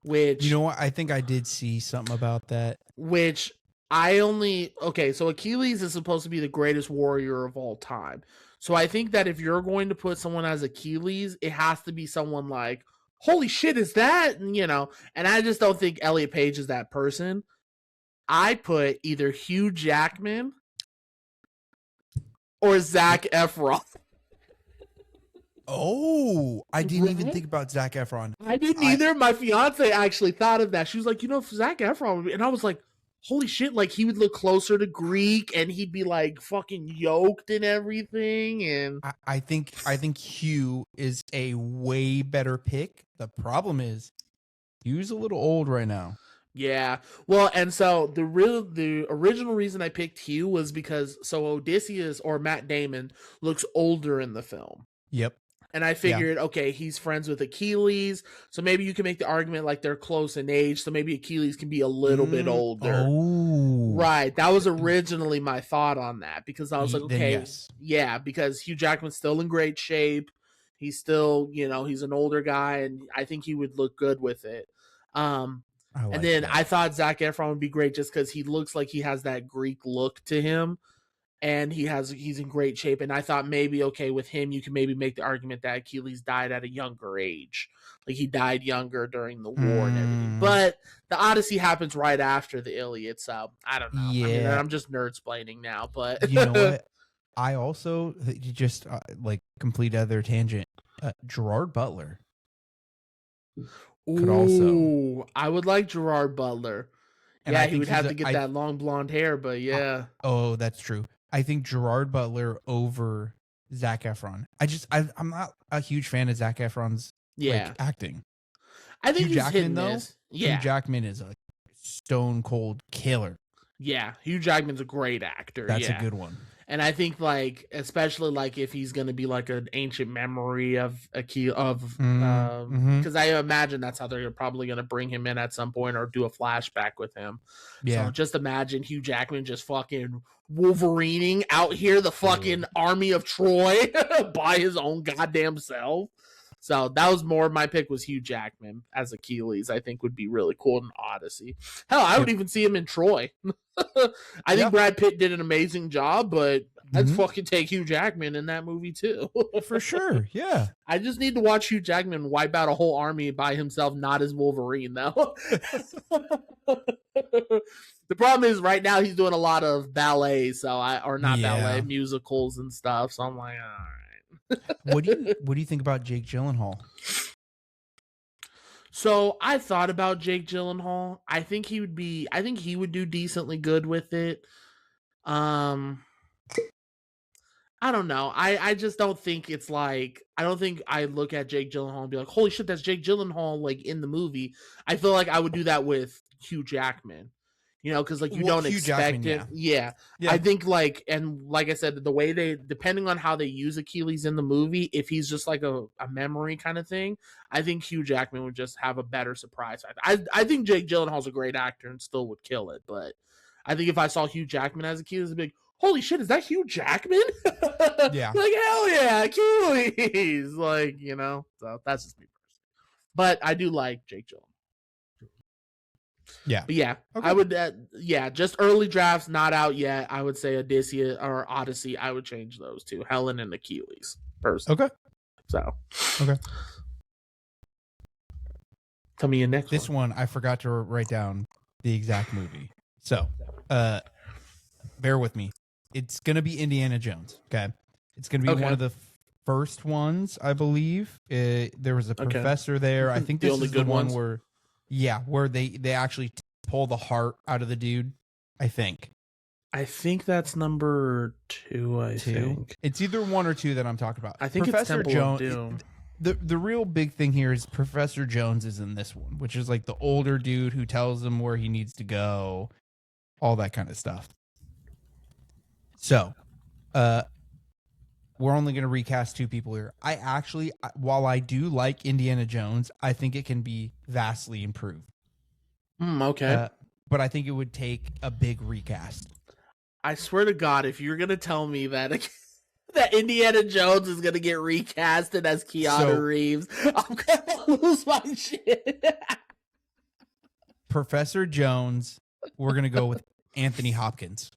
Which, you know what? I think I did see something about that. Which so Achilles is supposed to be the greatest warrior of all time. So I think that if you're going to put someone as Achilles, it has to be someone like, holy shit, is that? And, and I just don't think Elliot Page is that person. I put either Hugh Jackman or Zac Efron. Oh, I didn't even think about Zac Efron. I didn't either. My fiance actually thought of that. She was like, Zac Efron would be, and I was like, holy shit, like he would look closer to Greek and he'd be like fucking yoked and everything. And I think Hugh is a way better pick. The problem is Hugh's a little old right now. Yeah. Well, and so the original reason I picked Hugh was because Odysseus or Matt Damon looks older in the film. Yep. And I figured, okay, he's friends with Achilles, so maybe you can make the argument like they're close in age, so maybe Achilles can be a little bit older. Oh. Right. That was originally my thought on that, because I was like, okay, yes. Yeah, because Hugh Jackman's still in great shape. He's still, he's an older guy, and I think he would look good with it. I thought Zac Efron would be great just because he looks like he has that Greek look to him. And he's in great shape. And I thought maybe, okay, with him, you can maybe make the argument that Achilles died at a younger age. Like he died younger during the war and everything. But the Odyssey happens right after the Iliad. So I don't know. Yeah. I mean, I'm just nerd-splaining now, but you know what? I also just complete other tangent. Gerard Butler. Could also. I would like Gerard Butler. And yeah, he would have to get that long blonde hair, but yeah. Oh, that's true. I think Gerard Butler over Zac Efron. I'm not a huge fan of Zac Efron's acting. I think Hugh Jackman though. Yeah. Hugh Jackman is a stone cold killer. Yeah, Hugh Jackman's a great actor. That's a good one. And I think especially if he's going to be like an ancient memory of because I imagine that's how they're probably going to bring him in at some point or do a flashback with him. Yeah. So just imagine Hugh Jackman just fucking Wolverining out here the fucking army of Troy by his own goddamn self. So that was more my pick was Hugh Jackman as Achilles. I think would be really cool in Odyssey. Hell, I would even see him in Troy. I think Brad Pitt did an amazing job, but I'd fucking take Hugh Jackman in that movie too. For sure, yeah. I just need to watch Hugh Jackman wipe out a whole army by himself, not as Wolverine though. The problem is right now he's doing a lot of ballet, ballet, musicals and stuff. So I'm like, all right. What do you think about Jake Gyllenhaal? So I thought about Jake Gyllenhaal. I think he would do decently good with it. I don't know. I just don't think it's I don't think I look at Jake Gyllenhaal and be like, holy shit, that's Jake Gyllenhaal in the movie. I feel like I would do that with Hugh Jackman. Because you don't Hugh expect Jackman, it. Yeah. I think and like I said, the way depending on how they use Achilles in the movie, if he's just like a memory kind of thing, I think Hugh Jackman would just have a better surprise. I think Jake Gyllenhaal's a great actor and still would kill it. But I think if I saw Hugh Jackman as Achilles, I'd be like, holy shit, is that Hugh Jackman? Yeah. Hell yeah, Achilles. So that's just me personally. But I do like Jake Gyllenhaal. Yeah. But yeah, okay. I would, just early drafts, not out yet. I would say Odysseus or Odyssey. I would change those two, Helen and Achilles. Personally. Okay. So. Okay. Tell me your next This one, I forgot to write down the exact movie. So, bear with me. It's going to be Indiana Jones. Okay. It's going to be one of the first ones, I believe. There was a professor there. I think this is the one where... Yeah, where they actually pull the heart out of the dude, I think. I think that's number 2. I think It's either 1 or 2 that I'm talking about. I think Professor it's Temple of Doom. The real big thing here is Professor Jones is in this one, which is like the older dude who tells him where he needs to go, all that kind of stuff. So, we're only going to recast 2 people here. I actually, while I do like Indiana Jones, I think it can be vastly improved. Okay. But I think it would take a big recast. I swear to God, if you're gonna tell me that that Indiana Jones is gonna get recasted as Keanu Reeves, I'm gonna lose my shit. Professor Jones, we're gonna go with Anthony Hopkins.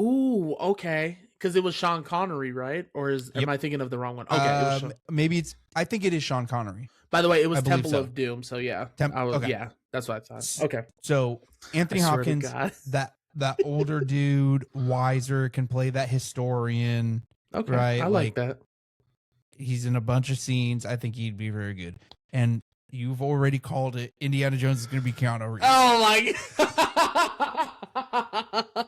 Ooh, okay. Because it was Sean Connery, right? Or am I thinking of the wrong one? Okay, it was maybe it's. I think it is Sean Connery. By the way, it was Temple of Doom. So yeah, okay. Yeah, that's what I thought. Okay, so Anthony Hopkins, that older dude, wiser, can play that historian. Okay, right? I like that. He's in a bunch of scenes. I think he'd be very good. And you've already called it. Indiana Jones is going to be Keanu Reeves. Oh my God.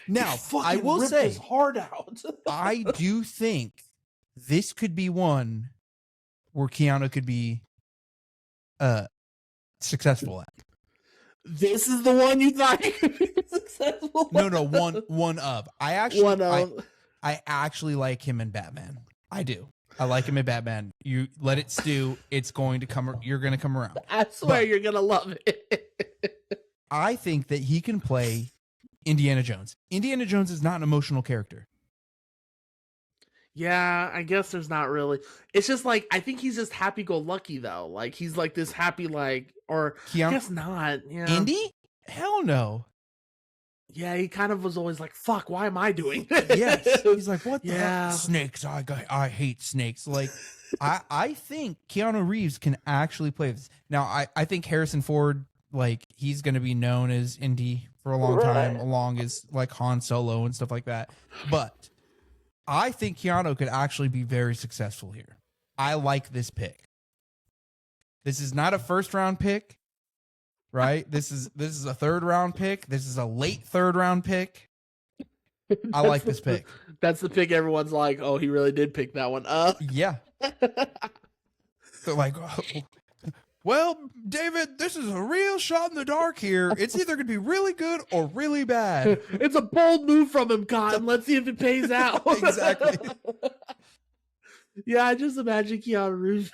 Now, I will say, his heart out. I do think this could be one where Keanu could be successful at. This is the one you thought he could be successful at? No, one of. I actually like him in Batman. I do. I like him in Batman. You let it stew. It's going to come. You're going to come around. I swear you're going to love it. I think that he can play Indiana Jones. Indiana Jones is not an emotional character. Yeah, I guess there's not really. It's just like, I think he's just happy-go-lucky, though. Like, he's like this happy, like, or Keanu, I guess not. Yeah. Indy? Hell no. Yeah, he kind of was always like, fuck, why am I doing this? Yes. He's like, what the hell? Snakes. I hate snakes. Like, I think Keanu Reeves can actually play this. Now, I think Harrison Ford, like, he's going to be known as Indy for a long time, along as, like, Han Solo and stuff like that. But I think Keanu could actually be very successful here. I like this pick. This is not a first-round pick, right? This is a third-round pick. This is a late third-round pick. I like this pick. That's the pick everyone's like, oh, he really did pick that one up. Yeah. They're like, oh, well, David, this is a real shot in the dark here. It's either going to be really good or really bad. It's a bold move from him, Cotton. Let's see if it pays out. Exactly. Yeah, I just imagine Keanu Reeves.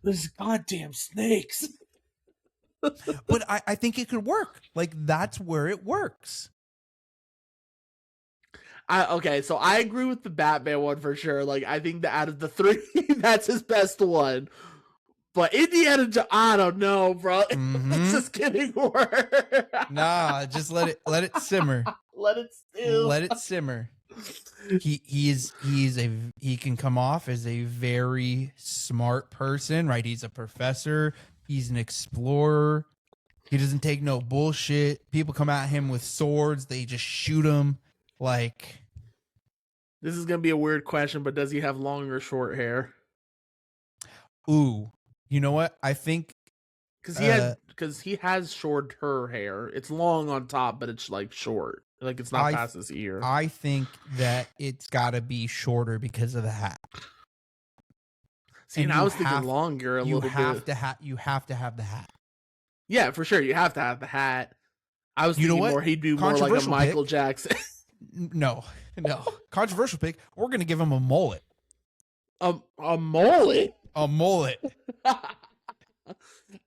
These goddamn snakes. But I think it could work. Like, that's where it works. Okay, so I agree with the Batman one for sure. Like, I think that out of the 3, that's his best one. But Indiana Jones, I don't know, bro. It's just getting worse. Nah, just let it simmer. Let it stew. Let it simmer. He can come off as a very smart person, right? He's a professor. He's an explorer. He doesn't take no bullshit. People come at him with swords. They just shoot him. Like, this is gonna be a weird question, but does he have long or short hair? Ooh. You know what? I think because he has shorter hair. It's long on top, but it's like short. Like it's not past his ear. I think that it's got to be shorter because of the hat. See, and I was thinking longer a little bit. You have to have the hat. Yeah, for sure. You have to have the hat. I was thinking more. He'd be more like a Michael Jackson. No. Controversial pick. We're gonna give him a mullet. A mullet. A mullet.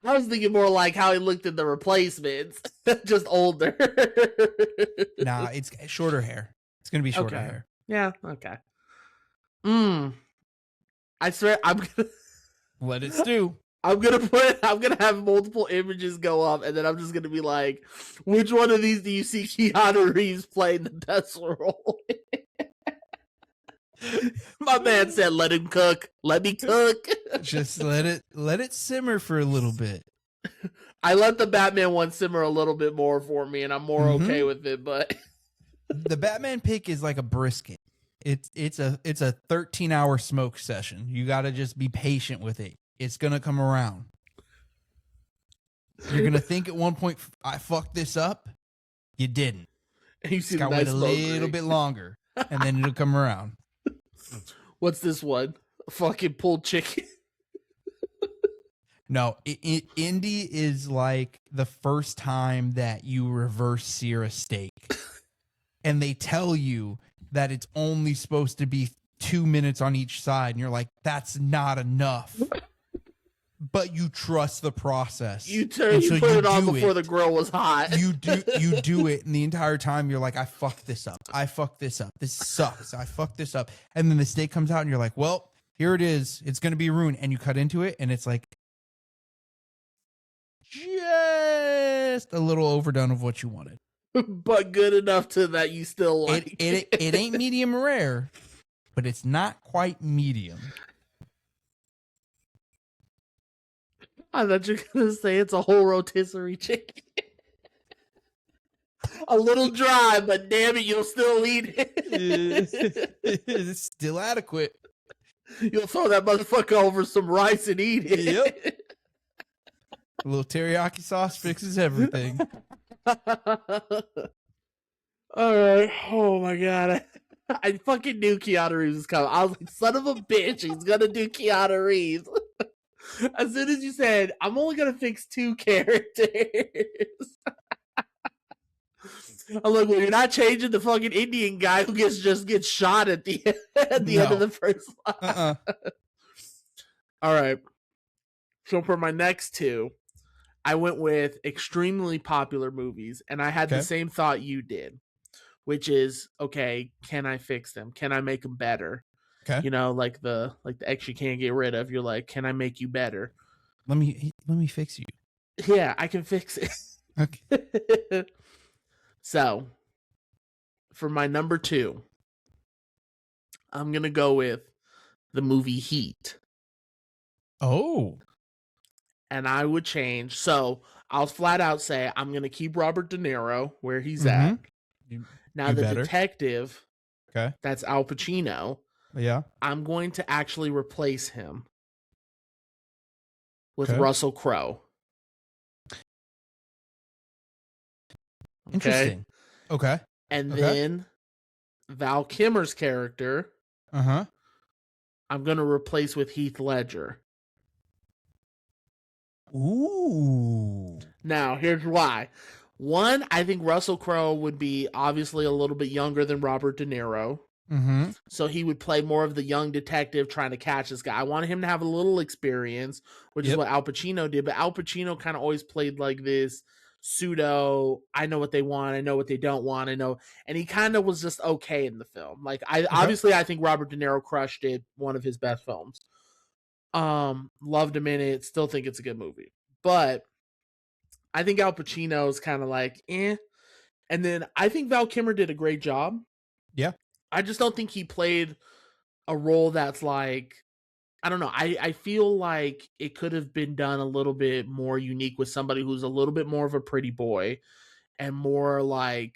I was thinking more like how he looked in The Replacements, just older. Nah, it's shorter hair. It's gonna be shorter hair. Yeah. Okay. I swear, I'm gonna let it stew. I'm gonna have multiple images go up, and then I'm just gonna be like, which one of these do you see Keanu Reeves playing the best role? My man said, let him cook. Let me cook. Just let it simmer for a little bit. I let the Batman one simmer a little bit more for me, and I'm more okay with it, but the Batman pick is like a brisket. It's a 13-hour smoke session. You gotta just be patient with it. It's gonna come around. You're gonna think at one point, I fucked this up. You didn't. And you see Got the to wait nice a smoke little ring. bit longer, and then it'll come around. What's this one? A fucking pulled chicken. No, Indy is like the first time that you reverse sear a steak, and they tell you that it's only supposed to be 2 minutes on each side, and you're like, that's not enough. But you trust the process. You put it on before the grill was hot. You do it, and the entire time you're like, I fucked this up. This sucks. I fucked this up. And then the steak comes out, and you're like, well, here it is. It's gonna be ruined. And you cut into it, and it's like just a little overdone of what you wanted, but good enough to that you still like it ain't medium rare, but it's not quite medium. I thought you were gonna say it's a whole rotisserie chicken. A little dry, but damn it, you'll still eat it. It's still adequate. You'll throw that motherfucker over some rice and eat it. Yep. A little teriyaki sauce fixes everything. All right. Oh my god. I fucking knew Keanu Reeves was coming. I was like, son of a bitch, he's gonna do Keanu Reeves. As soon as you said, I'm only gonna fix 2 characters. I'm like, well, you're not changing the fucking Indian guy who just gets shot at the end of the first line. All right. So for my next 2, I went with extremely popular movies, and I had the same thought you did, which is, okay, can I fix them? Can I make them better? Okay. You know, like the X you can't get rid of. You're like, can I make you better? Let me fix you. Yeah, I can fix it. Okay. So, for my number 2, I'm gonna go with the movie Heat. Oh. And I would change. So I'll flat out say I'm going to keep Robert De Niro where he's at. Now the detective, that's Al Pacino. Yeah. I'm going to actually replace him with Russell Crowe. Interesting. Okay. And then Val Kilmer's character, I'm going to replace with Heath Ledger. Ooh. Now, here's why. One, I think Russell Crowe would be obviously a little bit younger than Robert De Niro. So he would play more of the young detective trying to catch this guy. I wanted him to have a little experience, which is what Al Pacino did. But Al Pacino kind of always played like this pseudo, I know what they want, I know what they don't want, I know. And he kind of was just okay in the film. Like, obviously, I think Robert De Niro crushed it. One of his best films. Loved him in it. Still think it's a good movie. But I think Al Pacino is kind of like, eh. And then I think Val Kilmer did a great job. Yeah. I just don't think he played a role that's like, I don't know. I feel like it could have been done a little bit more unique with somebody who's a little bit more of a pretty boy and more like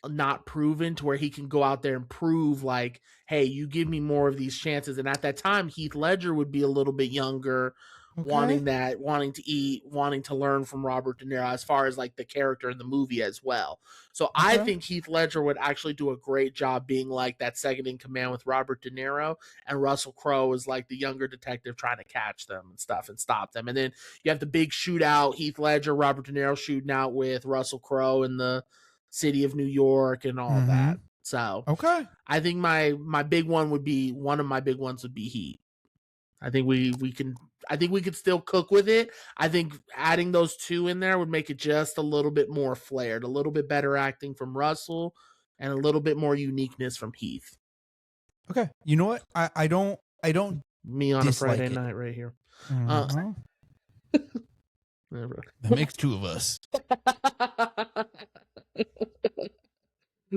not proven, to where he can go out there and prove like, hey, you give me more of these chances. And at that time, Heath Ledger would be a little bit younger, wanting to eat, wanting to learn from Robert De Niro as far as like the character in the movie as well. So I think Heath Ledger would actually do a great job being like that second in command with Robert De Niro, and Russell Crowe is like the younger detective trying to catch them and stuff and stop them. And then you have the big shootout, Heath Ledger, Robert De Niro shooting out with Russell Crowe in the city of New York and all that. So I think my big one would be, one of my big ones would be Heat. I think we could still cook with it. I think adding those 2 in there would make it just a little bit more flared, a little bit better acting from Russell, and a little bit more uniqueness from Heath. Okay. You know what? I don't Me on a Friday night right here. That makes 2 of us.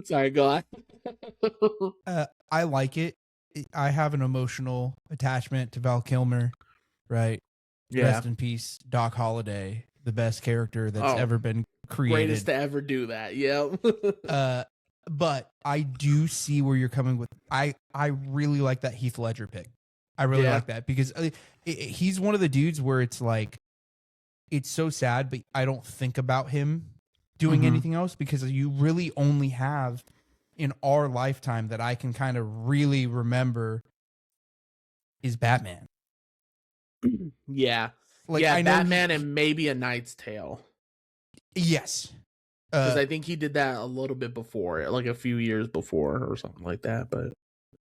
Sorry, go on. I like it. I have an emotional attachment to Val Kilmer, right? Yeah. Rest in peace, Doc Holliday, the best character that's ever been created. Greatest to ever do that. Yep. But I do see where you're coming with. I really like that Heath Ledger pick. I really like that because he's one of the dudes where it's like, it's so sad, but I don't think about him doing anything else, because you really only have in our lifetime that I can kind of really remember is Batman. Yeah. Like, yeah, I know Batman and maybe A Knight's Tale. yes. Because I think he did that a little bit before, like a few years before or something like that. But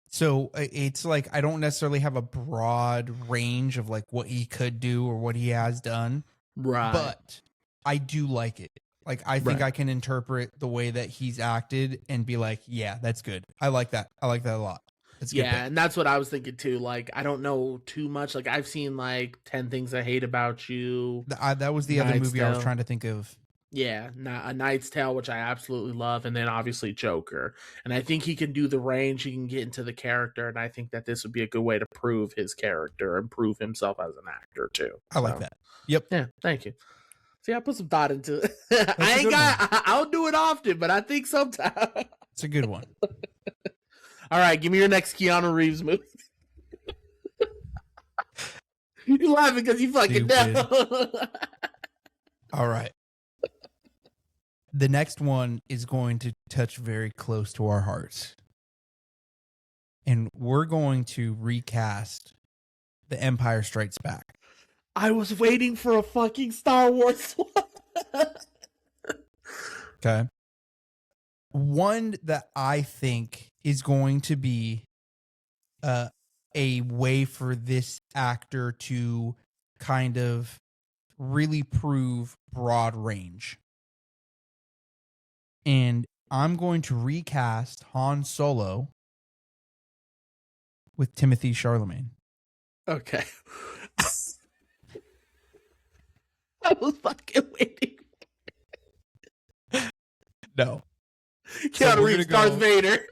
so it's like I don't necessarily have a broad range of like what he could do or what he has done, right. but I do like it. Like, I think Right. I can interpret the way that he's acted and be like, yeah, that's good. I like that. I like that a lot. That's a good Yeah, pick. and that's what I was thinking too. Like, I don't know too much. Like, I've seen like 10 Things I Hate About You. That was the other Knight's movie I was Tale. trying to think of. Yeah, A Knight's Tale, which I absolutely love, and then obviously Joker. And I think he can do the range, he can get into the character, and I think that this would be a good way to prove his character and prove himself as an actor too. I like that. Yep. Yeah, thank you. See, I put some thought into it. I don't do it often, but I think sometimes. It's a good one. All right, give me your next Keanu Reeves movie. You laughing because you fucking know. All right. The next one is going to touch very close to our hearts. And we're going to recast The Empire Strikes Back. I was waiting for a fucking Star Wars one. Okay. One that I think is going to be a way for this actor to kind of really prove broad range. And I'm going to recast Han Solo with Timothy Chalamet. Okay. I was fucking waiting. No. Keanu Reeves, Darth Vader.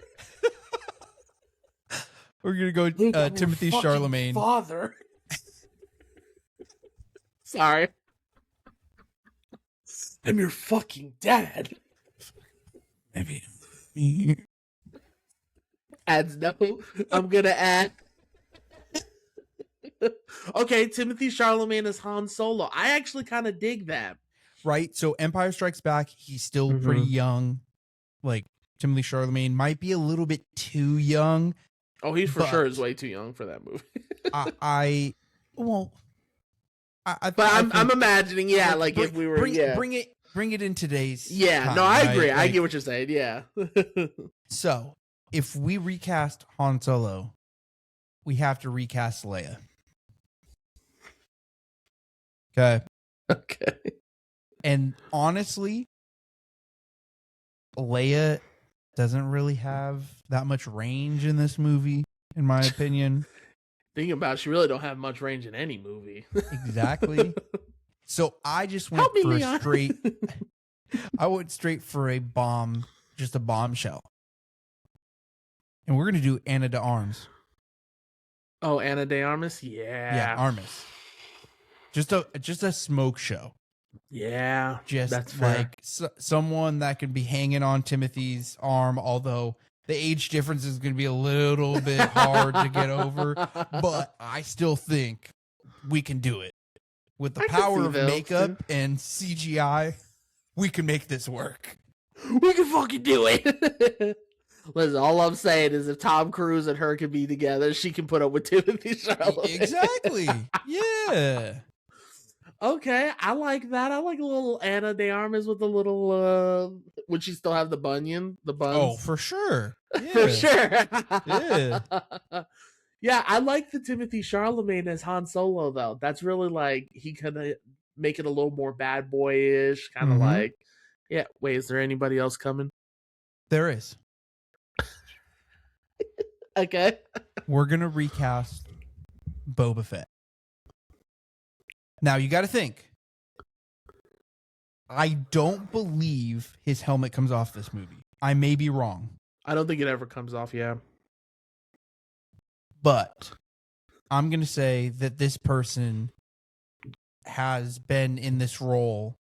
We're going to go Timothy Chalamet. Father. Sorry. I'm your fucking dad. Maybe. Adds no. I'm going to add. Okay, Timothy Chalamet as Han Solo. I actually kind of dig that. Right? So Empire Strikes Back, he's still pretty young. Like, Timothy Chalamet might be a little bit too young. Oh, he for sure is way too young for that movie. I'm imagining, yeah, like if we were, bring it in today's. Yeah, time, no, I right? agree. Like, I get what you're saying. Yeah. So if we recast Han Solo, we have to recast Leia. Okay. Okay. And honestly, Leia doesn't really have that much range in this movie, in my opinion. Thinking about it, she really don't have much range in any movie. Exactly. So I just went for a straight. I went straight for a bomb, just a bombshell. And we're gonna do Ana de Armas. Oh, Ana de Armas? Yeah. Yeah, Armas. Just a smoke show. Yeah. Just that's fair. like someone that could be hanging on Timothy's arm, although the age difference is going to be a little bit hard to get over. But I still think we can do it. With the power of makeup and CGI, we can make this work. We can fucking do it. Listen, all I'm saying is if Tom Cruise and her can be together, she can put up with Timothy Chalamet. Exactly. Yeah. Okay, I like that. I like a little Ana de Armas with a little would she still have the buns? Oh, for sure. Yeah. For sure. Yeah. Yeah, I like the Timothy Chalamet as Han Solo though. That's really like he could make it a little more bad boyish, kind of like. Yeah, wait, is there anybody else coming? There is. Okay. We're going to recast Boba Fett. Now, you got to think. I don't believe his helmet comes off this movie. I may be wrong. I don't think it ever comes off, yeah. But I'm going to say that this person has been in this role,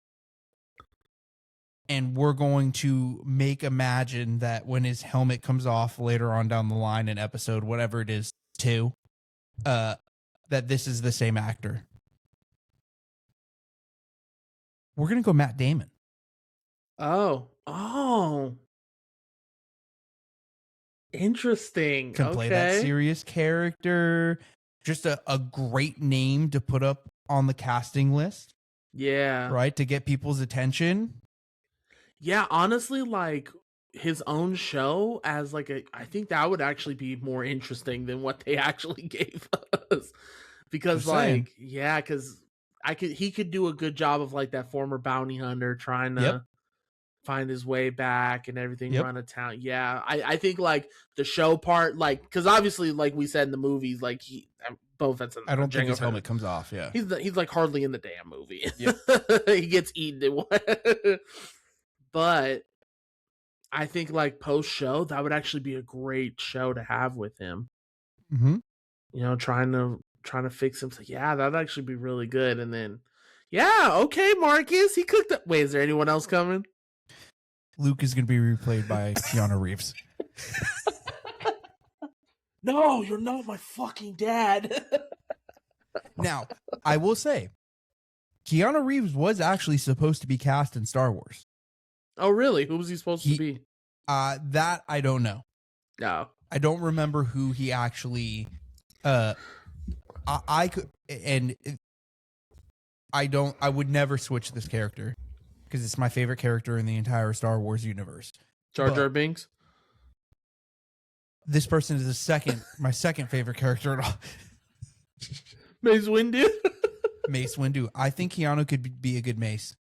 and we're going to imagine that when his helmet comes off later on down the line in episode, whatever it is, 2, that this is the same actor. We're going to go Matt Damon. Oh, interesting. Can play that Okay. serious character. Just a great name to put up on the casting list, Yeah. right? To get people's attention. Yeah, honestly, like his own show as like I think that would actually be more interesting than what they actually gave us. Because Just saying. because he could do a good job of like that former bounty hunter trying Yep. to find his way back and everything, Yep. run a town. Yeah, I think like the show part, like because obviously like we said in the movies, like Boba Fett's I don't think Jango his Fett, helmet comes off. Yeah. he's like hardly in the damn movie. Yep. He gets eaten. But I think like post show that would actually be a great show to have with him. Mm-hmm. You know, trying to fix him. So yeah, that'd actually be really good. And then, yeah, okay, Marcus, he cooked up. Wait, is there anyone else coming? Luke is going to be replayed by Keanu Reeves. No, you're not my fucking dad. Now, I will say, Keanu Reeves was actually supposed to be cast in Star Wars. Oh, really? Who was he supposed to be? That I don't know. No. I don't remember who he actually. I could, and I don't. I would never switch this character because it's my favorite character in the entire Star Wars universe. Jar Jar Binks. This person is my second favorite character at all. Mace Windu. Mace Windu. I think Keanu could be a good Mace.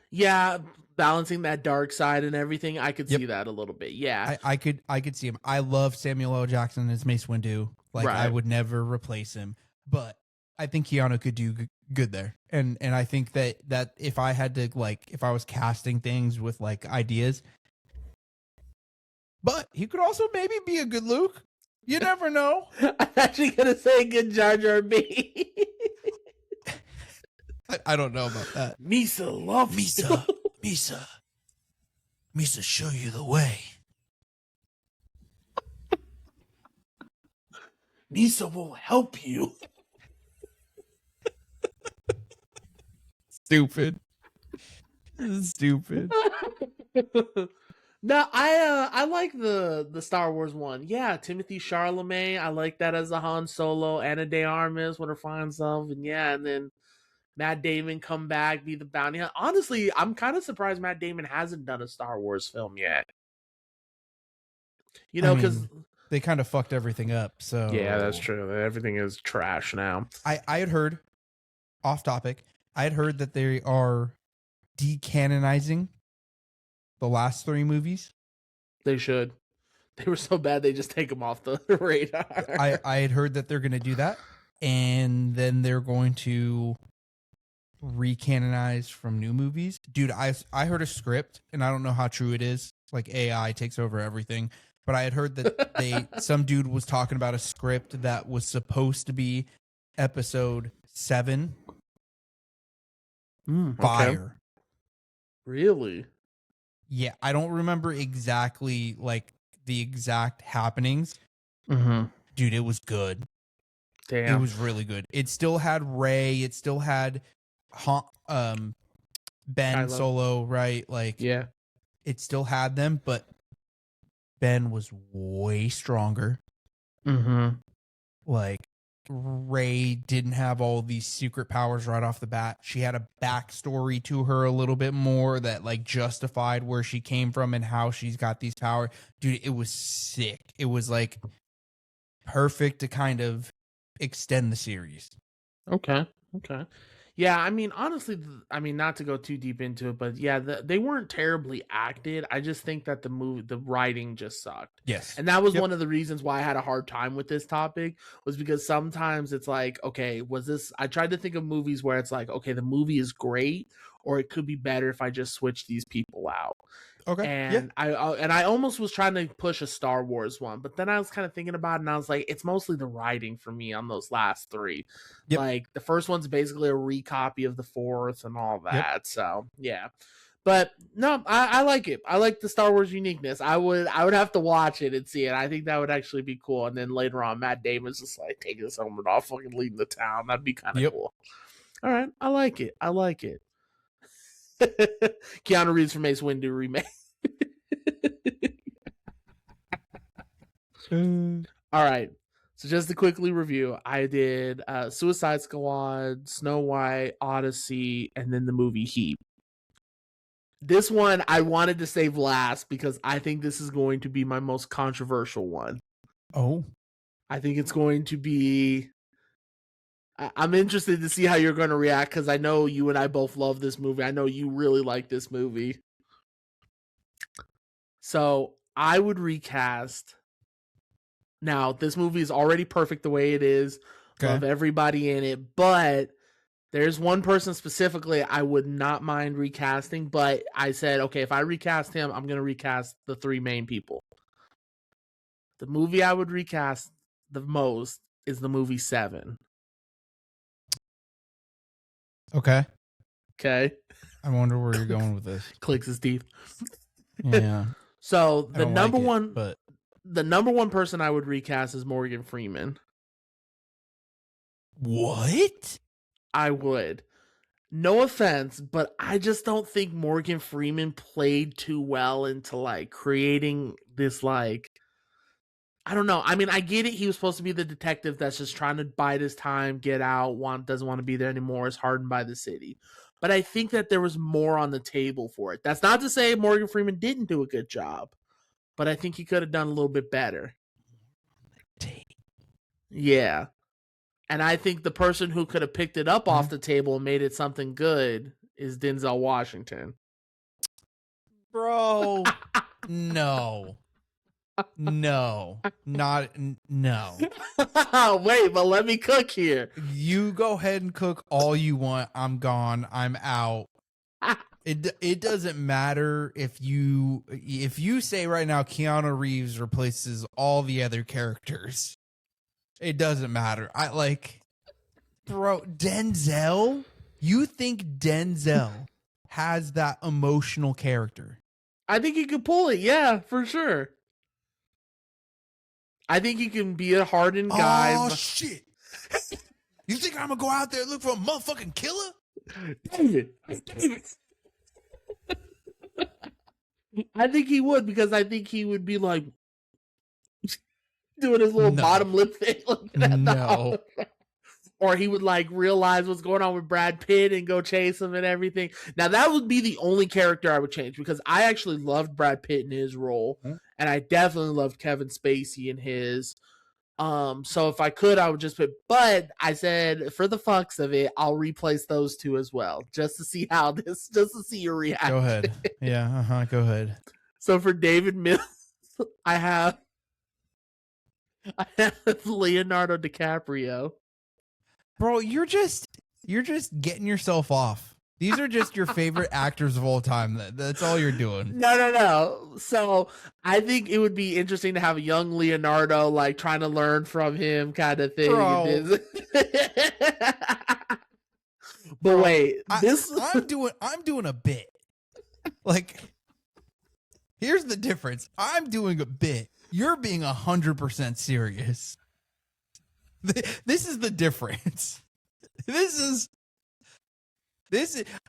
Yeah, balancing that dark side and everything, I could see that a little bit. Yeah, I could see him. I love Samuel L. Jackson as Mace Windu. Like I would never replace him, but I think Keanu could do good there. And I think that if I had to if I was casting things with like ideas, but he could also maybe be a good Luke. You never know. I'm actually gonna say good Jar Jar Binks. I don't know about that. Misa loves Misa. Misa, show you the way. Misa will help you. Stupid. No, I like the Star Wars one. Yeah, Timothy Chalamet. I like that as a Han Solo. Ana de Armas with her fine self, and then Matt Damon come back, be the bounty hunter. Honestly, I'm kind of surprised Matt Damon hasn't done a Star Wars film yet. You know, because they kind of fucked everything up. So yeah, that's true. Everything is trash now. I had heard, off topic, I had heard that they are decanonizing the last 3 movies. They should. They were so bad they just take them off the radar. I had heard that they're going to do that, and then they're going to recanonize from new movies. Dude, I heard a script, and I don't know how true it is. Like AI takes over everything. But I had heard that some dude was talking about a script that was supposed to be episode 7. Fire. Okay. Really? Yeah, I don't remember exactly like the exact happenings. Mm-hmm. Dude, it was good. Damn. It was really good. It still had Rey. It still had Ben Kylo. Solo, right? Like, yeah, it still had them, but Ben was way stronger. Mm-hmm. Like, Rey didn't have all these secret powers right off the bat. She had a backstory to her a little bit more that like justified where she came from and how she's got these powers. Dude, it was sick. It was like perfect to kind of extend the series. Okay. Yeah, I mean, honestly, not to go too deep into it, but yeah, they weren't terribly acted. I just think that the writing just sucked. Yes. And that was one of the reasons why I had a hard time with this topic, was because sometimes it's like, okay, I tried to think of movies where it's like, okay, the movie is great, or it could be better if I just switch these people out. Okay. And I almost was trying to push a Star Wars one, but then I was kind of thinking about it, and I was like, it's mostly the writing for me on those last 3. Yep. Like the first one's basically a recopy of the fourth and all that. Yep. So yeah, but no, I like it. I like the Star Wars uniqueness. I would have to watch it and see it. I think that would actually be cool. And then later on, Matt Damon's just like taking his helmet off, fucking leading the town. That'd be kind of cool. All right, I like it. Keanu Reeves from Mace Windu remake. All right. So just to quickly review, I did Suicide Squad, Snow White, Odyssey, and then the movie Heat. This one I wanted to save last because I think this is going to be my most controversial one. Oh. I think it's going to be... I'm interested to see how you're going to react because I know you and I both love this movie. I know you really like this movie. So I would recast... Now, this movie is already perfect the way it is. Okay. Love everybody in it. But there's one person specifically I would not mind recasting. But I said, okay, if I recast him, I'm going to recast the three main people. The movie I would recast the most is the movie Seven. Okay. Okay. I wonder where you're going with this. Clicks his teeth. Yeah. So the number like it, one... but The number one person I would recast is Morgan Freeman. what? I would. No offense, but I just don't think Morgan Freeman played too well into like creating this like... I don't know. I mean, I get it. He was supposed to be the detective that's just trying to bide his time, get out, doesn't want to be there anymore, is hardened by the city. But I think that there was more on the table for it. That's not to say Morgan Freeman didn't do a good job. But I think he could have done a little bit better. Yeah. And I think the person who could have picked it up off the table and made it something good is Denzel Washington. Bro. No. No. No. Wait, but let me cook here. You go ahead and cook all you want. I'm gone. I'm out. It doesn't matter if you say right now Keanu Reeves replaces all the other characters. It doesn't matter. Bro, Denzel? You think Denzel has that emotional character? I think he could pull it, yeah, for sure. I think he can be a hardened guy. Oh shit. You think I'm gonna go out there and look for a motherfucking killer? David. I think he would, because I think he would be like doing his little bottom lip thing. No. Or he would like realize what's going on with Brad Pitt and go chase him and everything. Now that would be the only character I would change, because I actually loved Brad Pitt in his role, and I definitely loved Kevin Spacey in his. So if I could, I would just put, but I said for the fucks of it, I'll replace those two as well, just to see just to see your reaction. Go ahead. Yeah, go ahead. So for David Mills, I have Leonardo DiCaprio. Bro, you're just getting yourself off. These are just your favorite actors of all time. That's all you're doing. No. So I think it would be interesting to have a young Leonardo, like trying to learn from him, kind of thing. Bro. But wait, I'm doing a bit. Like, here's the difference. I'm doing a bit. You're being 100% serious. This is the difference. This is.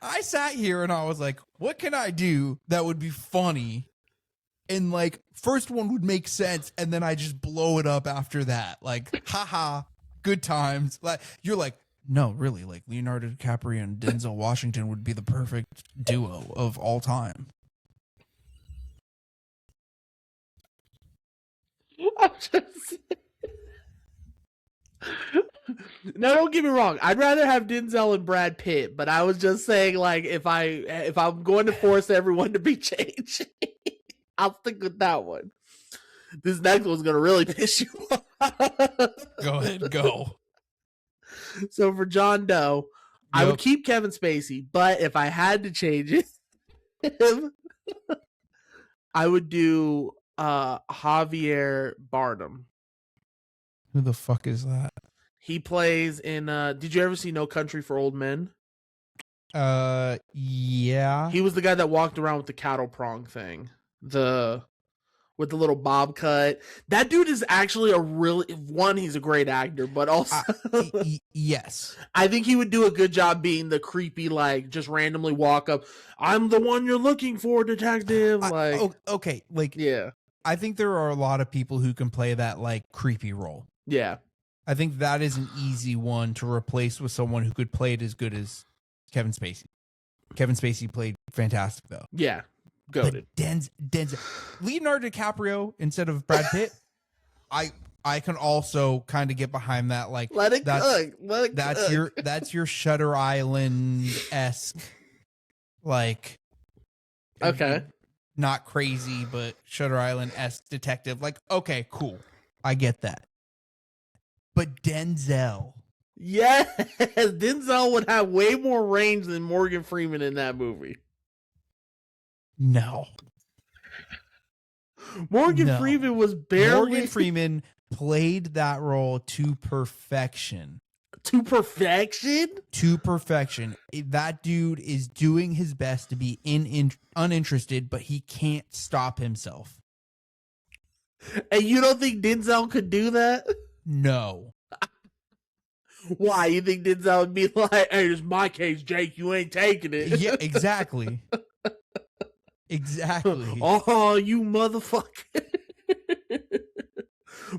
I sat here and I was like, what can I do that would be funny? And like, first one would make sense, and then I just blow it up after that. Like, haha, good times. Like, you're like, no, really, like Leonardo DiCaprio and Denzel Washington would be the perfect duo of all time. I'm just... No, don't get me wrong. I'd rather have Denzel and Brad Pitt, but I was just saying, like, if I'm going to force everyone to be changed, I'll stick with that one. This next one's gonna really piss you off. Go ahead, go. So for John Doe, I would keep Kevin Spacey, but if I had to change it, I would do Javier Bardem. Who the fuck is that? He plays in did you ever see No Country for Old Men? Yeah. He was the guy that walked around with the cattle prong thing. Where with the little bob cut. That dude is actually he's a great actor, but also yes, I think he would do a good job being the creepy, like, just randomly walk up, I'm the one you're looking for, detective. okay, like, yeah. I think there are a lot of people who can play that, like, creepy role. Yeah. I think that is an easy one to replace with someone who could play it as good as Kevin Spacey. Kevin Spacey played fantastic, though. Yeah. Goated. Denzel. Leonardo DiCaprio instead of Brad Pitt, I can also kind of get behind that. Like, let it cook. That's your Shutter Island-esque, like, okay, not crazy, but Shutter Island-esque detective. Like, okay, cool. I get that. But Denzel. Yes, Denzel would have way more range than Morgan Freeman in that movie. No. Morgan Freeman was barely... Morgan Freeman played that role to perfection. To perfection? To perfection. That dude is doing his best to be uninterested, but he can't stop himself. And you don't think Denzel could do that? No. Why? You think Denzel would be like, hey, it's my case, Jake, you ain't taking it. Yeah, exactly. Exactly. Oh, you motherfucker.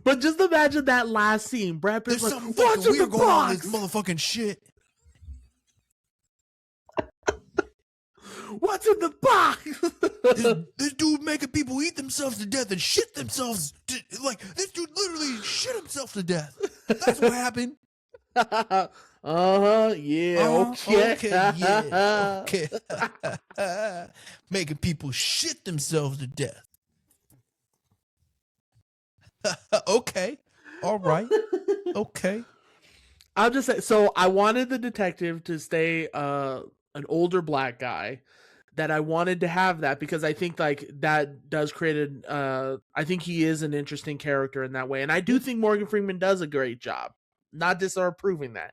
But just imagine that last scene. Brad Pitt's There's like, something what's in the weird going on box? with this motherfucking shit. What's in the box? This dude making people eat themselves to death and shit themselves. Like, this dude literally shit himself to death. That's what happened. Yeah, okay. Yeah, okay. Making people shit themselves to death. Okay. All right. Okay. I'll just say, so I wanted the detective to stay an older black guy. That I wanted to have that because I think like that does create I think he is an interesting character in that way. And I do think Morgan Freeman does a great job. Not disapproving that.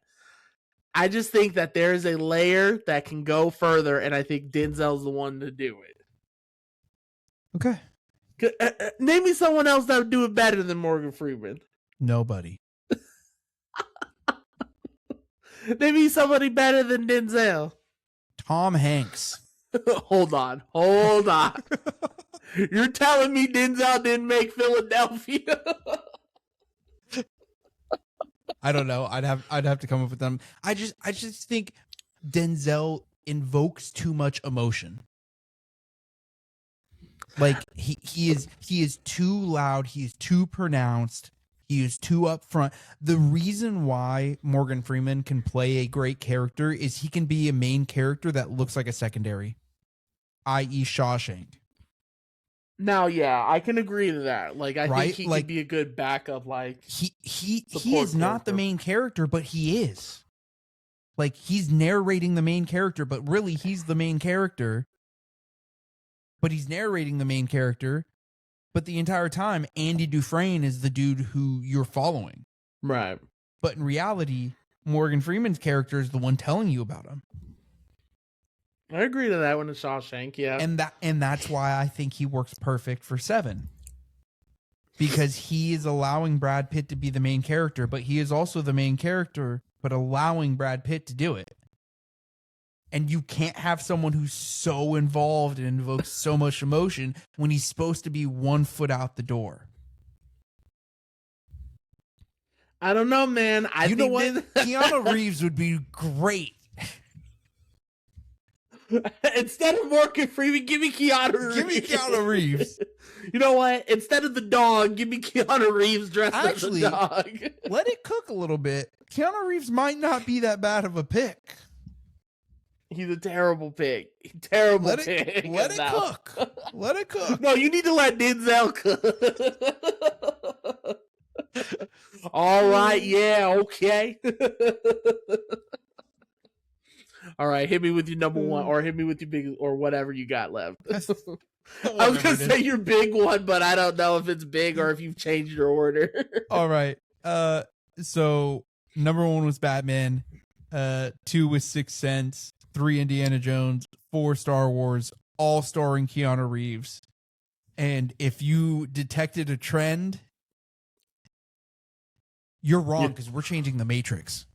I just think that there is a layer that can go further, and I think Denzel's the one to do it. Okay. Name me someone else that would do it better than Morgan Freeman. Nobody. Name me somebody better than Denzel. Tom Hanks. Hold on. You're telling me Denzel didn't make Philadelphia? I don't know. I'd have to come up with them. I just think Denzel invokes too much emotion. Like he is too loud, he is too pronounced, he is too upfront. The reason why Morgan Freeman can play a great character is he can be a main character that looks like a secondary, i.e. Shawshank. Now, yeah, I can agree to that. Like, I right? think he could be a good backup. Like, he is not the main character, but he is. Like, he's narrating the main character, but really he's the main character. But he's narrating the main character, but the entire time Andy Dufresne is the dude who you're following. Right. But in reality, Morgan Freeman's character is the one telling you about him. I agree to that one in Shawshank, yeah. And that's why I think he works perfect for Seven. Because he is allowing Brad Pitt to be the main character, but he is also the main character, but allowing Brad Pitt to do it. And you can't have someone who's so involved and invokes so much emotion when he's supposed to be 1 foot out the door. I don't know, man. You know what? Keanu Reeves would be great. Instead of Morgan Freeman, give me Keanu Reeves. Give me Keanu Reeves. You know what? Instead of the dog, give me Keanu Reeves dressed as a dog. Let it cook a little bit. Keanu Reeves might not be that bad of a pick. He's a terrible pick. Terrible pick. Let it cook. Let it cook. No, you need to let Denzel cook. All right, yeah, okay. All right, hit me with your number one, or hit me with your big, or whatever you got left. I was gonna say your big one, but I don't know if it's big or if you've changed your order. All right. So number 1 was Batman. 2 was Sixth Sense. 3 Indiana Jones. 4 Star Wars. All starring Keanu Reeves. And if you detected a trend, you're wrong because we're changing the Matrix.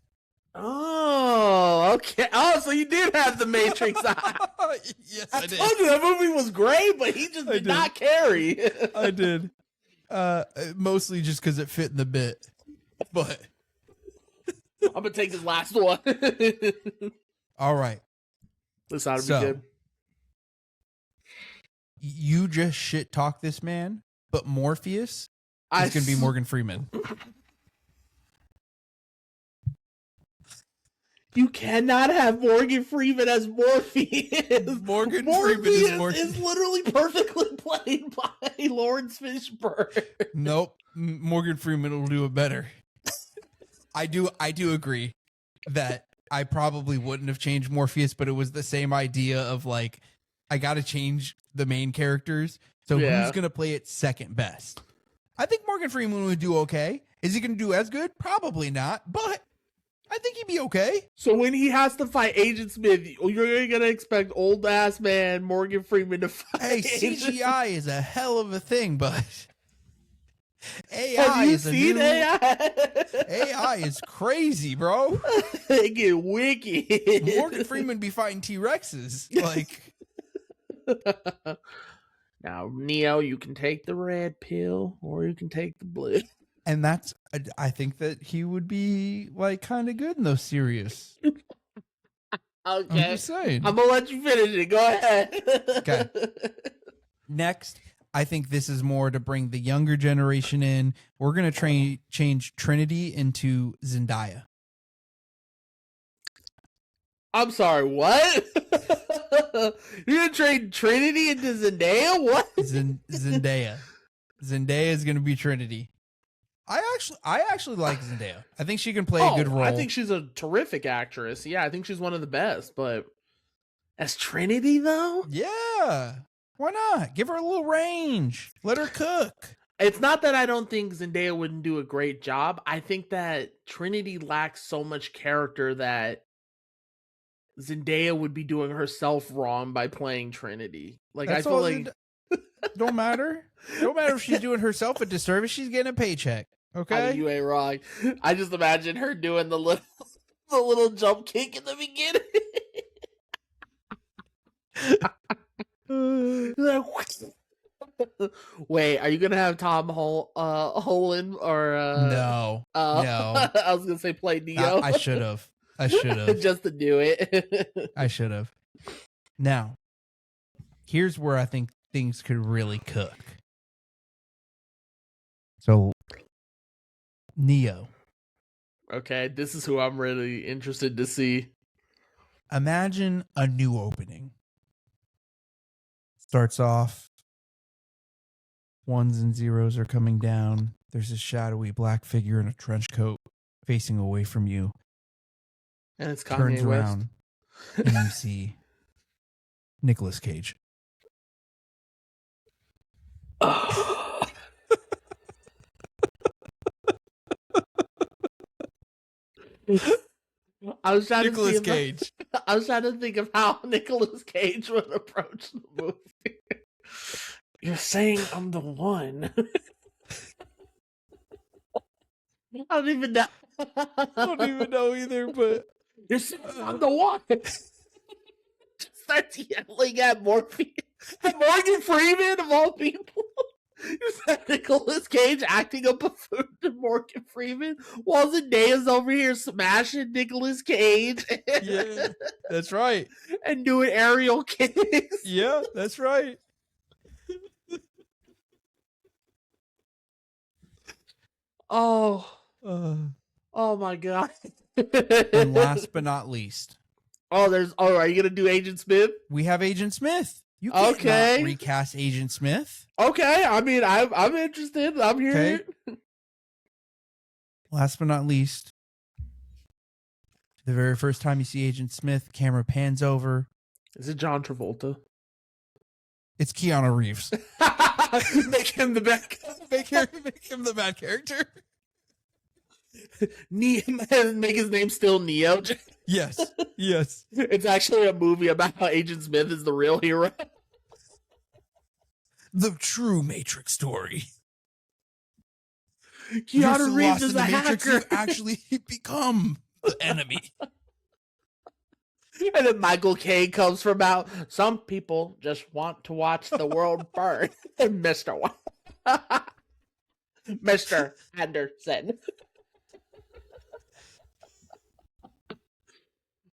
Oh, okay. Oh, so you did have the Matrix. Yes, I did. told you that movie was great, but he just did not carry. I did. Mostly just because it fit in the bit. But I'm gonna take this last one. all right. This ought to So, be good. You just shit talk this man, but Morpheus is going to be Morgan Freeman. You cannot have Morgan Freeman as Morpheus. Morgan Morpheus Freeman is Morpheus. is literally perfectly played by Lawrence Fishburne. Nope. Morgan Freeman will do it better. I do agree that I probably wouldn't have changed Morpheus, but it was the same idea of like, I got to change the main characters. So who's going to play it second best? I think Morgan Freeman would do okay. Is he going to do as good? Probably not, but I think he'd be okay. So when he has to fight Agent Smith, you're going to expect old ass man Morgan Freeman to fight. Hey, CGI is a hell of a thing, but AI Have you is seen AI? AI is crazy, bro. They get wicked. Morgan Freeman be fighting T-Rexes. Like, now, Neo, you can take the red pill or you can take the blue. and that's, I think that he would be like kind of good in those series. I'm Okay. just saying. I'm going to let you finish it. Go ahead. Okay. Next, I think this is more to bring the younger generation in. We're going to change Trinity into Zendaya. I'm sorry, what? You're going to trade Trinity into Zendaya? What? Zendaya. Zendaya is going to be Trinity. I actually like Zendaya. I think she can play a good role. I think she's a terrific actress. Yeah, I think she's one of the best. But as Trinity, though? Yeah. Why not? Give her a little range. Let her cook. It's not that I don't think Zendaya wouldn't do a great job. I think that Trinity lacks so much character that Zendaya would be doing herself wrong by playing Trinity. Like, That's I feel all like... Don't matter. Don't matter if she's doing herself a disservice. She's getting a paycheck. Okay? I mean, you ain't wrong. I just imagine her doing the little jump kick in the beginning. Wait, are you gonna have Tom Holland or No. No. I was gonna say play Neo. I should have. Just to do it. I should have. Now, here's where I think things could really cook. So, Neo. Okay, this is who I'm really interested to see. Imagine a new opening. Starts off, ones and zeros are coming down. There's a shadowy black figure in a trench coat facing away from you. And it's Kanye Turns West. around and you see Nicolas Cage. I was trying Nicolas to Cage. I was trying to think of how Nicolas Cage would approach the movie. You're saying I'm the one. I don't even know. I don't even know either, but You're saying I'm the one. Starts yelling at Morpheus. At Morgan Freeman, of all people. You said Nicolas Cage acting a buffoon to Morgan Freeman while Zendaya's over here smashing Nicolas Cage. yeah, that's right. And doing aerial kicks. Yeah, that's right. Oh my god. And last but not least, are you gonna do Agent Smith? we have Agent Smith. You can't not recast Agent Smith. Okay, I mean I'm interested. I'm here. Okay. Last but not least, the very first time you see Agent Smith, camera pans over. Is it John Travolta? It's Keanu Reeves. Make him the bad make him the bad character. Make his name still Neo. Yes. Yes. It's actually a movie about how Agent Smith is the real hero. The true Matrix story. Keanu Reeves is a Matrix, hacker. you actually become the enemy. And then Michael Caine comes from out. Some people just want to watch the world burn. Mr. Mr. Anderson.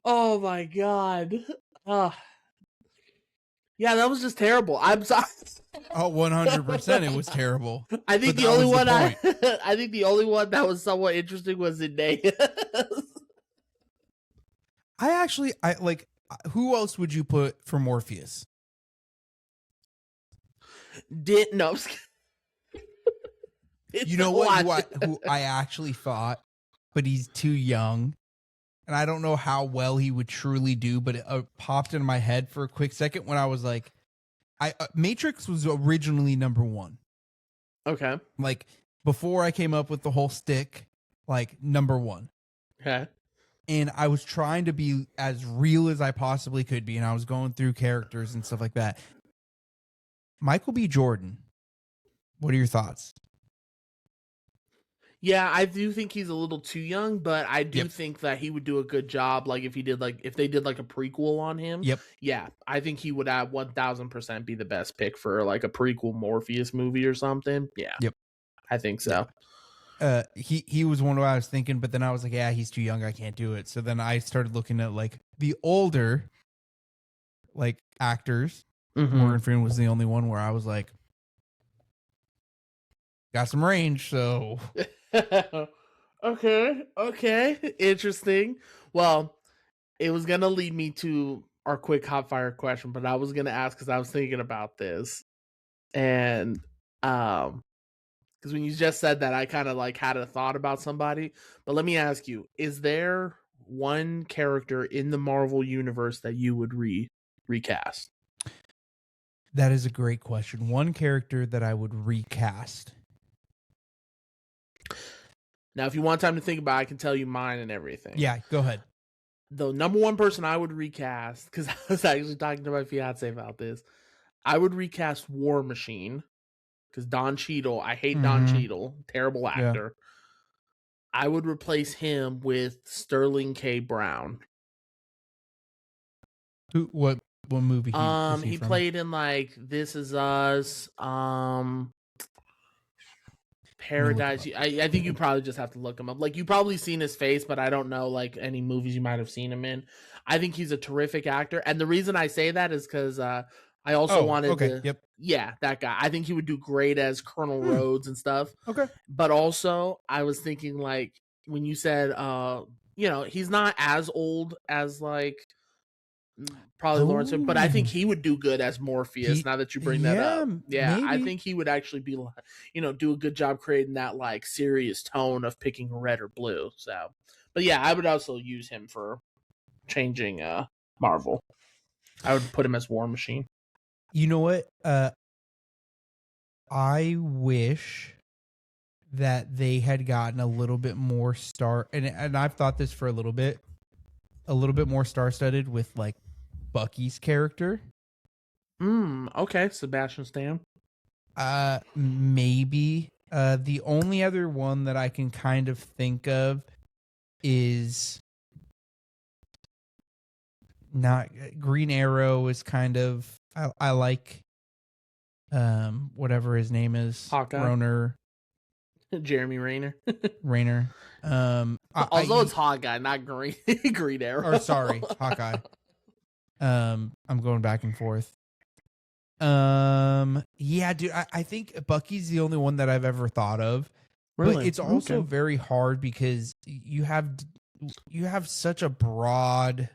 Oh my god. Yeah, that was just terrible. I'm sorry. Oh, 100%. It was terrible. I think But the that only was the one point. I think the only one that was somewhat interesting was Zendaya. I like, who else would you put for Morpheus? Didn't know. You know what? Who I actually thought, but he's too young. And I don't know how well he would truly do, but it popped in my head for a quick second when I was like, Matrix was originally number 1. Okay. Like, before I came up with the whole stick, like, number 1. Okay. And I was trying to be as real as I possibly could be, and I was going through characters and stuff like that. Michael B. Jordan, what are your thoughts? Yeah, I do think he's a little too young, but I do Yep. think that he would do a good job. Like if they did like a prequel on him. Yep. Yeah, I think he would at 1000% be the best pick for like a prequel Morpheus movie or something. Yeah. Yep. I think so. He was one I was thinking, but then I was like, yeah, he's too young. I can't do it. So then I started looking at like the older like actors. Mm-hmm. Morgan Freeman was the only one where I was like, got some range. So Okay. Interesting. Well, it was gonna lead me to our quick hot fire question, but I was gonna ask because I was thinking about this. And because when you just said that, I kind of like had a thought about somebody. But let me ask you: is there one character in the Marvel universe that you would recast? that is a great question. One character that I would recast. Now, if you want time to think about it, I can tell you mine and everything. Yeah, go ahead. The number one person I would recast, because I was actually talking to my fiance about this, I would recast War Machine. Because Don Cheadle, I hate Don Cheadle, terrible actor. Yeah. I would replace him with Sterling K. Brown. Who? What movie? He played in like This Is Us, Paradise. I think you probably just have to look him up. Like you probably seen his face, but I don't know like any movies you might have seen him in. I think he's a terrific actor, and the reason I say that is because I also wanted to. Yep. Yeah, that guy. I think he would do great as Colonel Rhodes and stuff. Okay. But also, I was thinking like when you said, he's not as old as like probably Lawrence, but I think he would do good as Morpheus. Now that you bring that up, yeah, maybe. I think he would actually be, do a good job creating that like serious tone of picking red or blue. So, but yeah, I would also use him for changing Marvel. I would put him as War Machine. You know what? I wish that they had gotten a little bit more and I've thought this for a little bit more star-studded with like Bucky's character. Okay, Sebastian Stan. Maybe. The only other one that I can kind of think of is not Green Arrow is kind of I like whatever his name is. Hawkeye. Jeremy Renner. Although it's Hawkeye, not Green Arrow. Or sorry, Hawkeye. I'm going back and forth. Yeah, dude, I think Bucky's the only one that I've ever thought of. Really? But it's also very hard because you have such a broad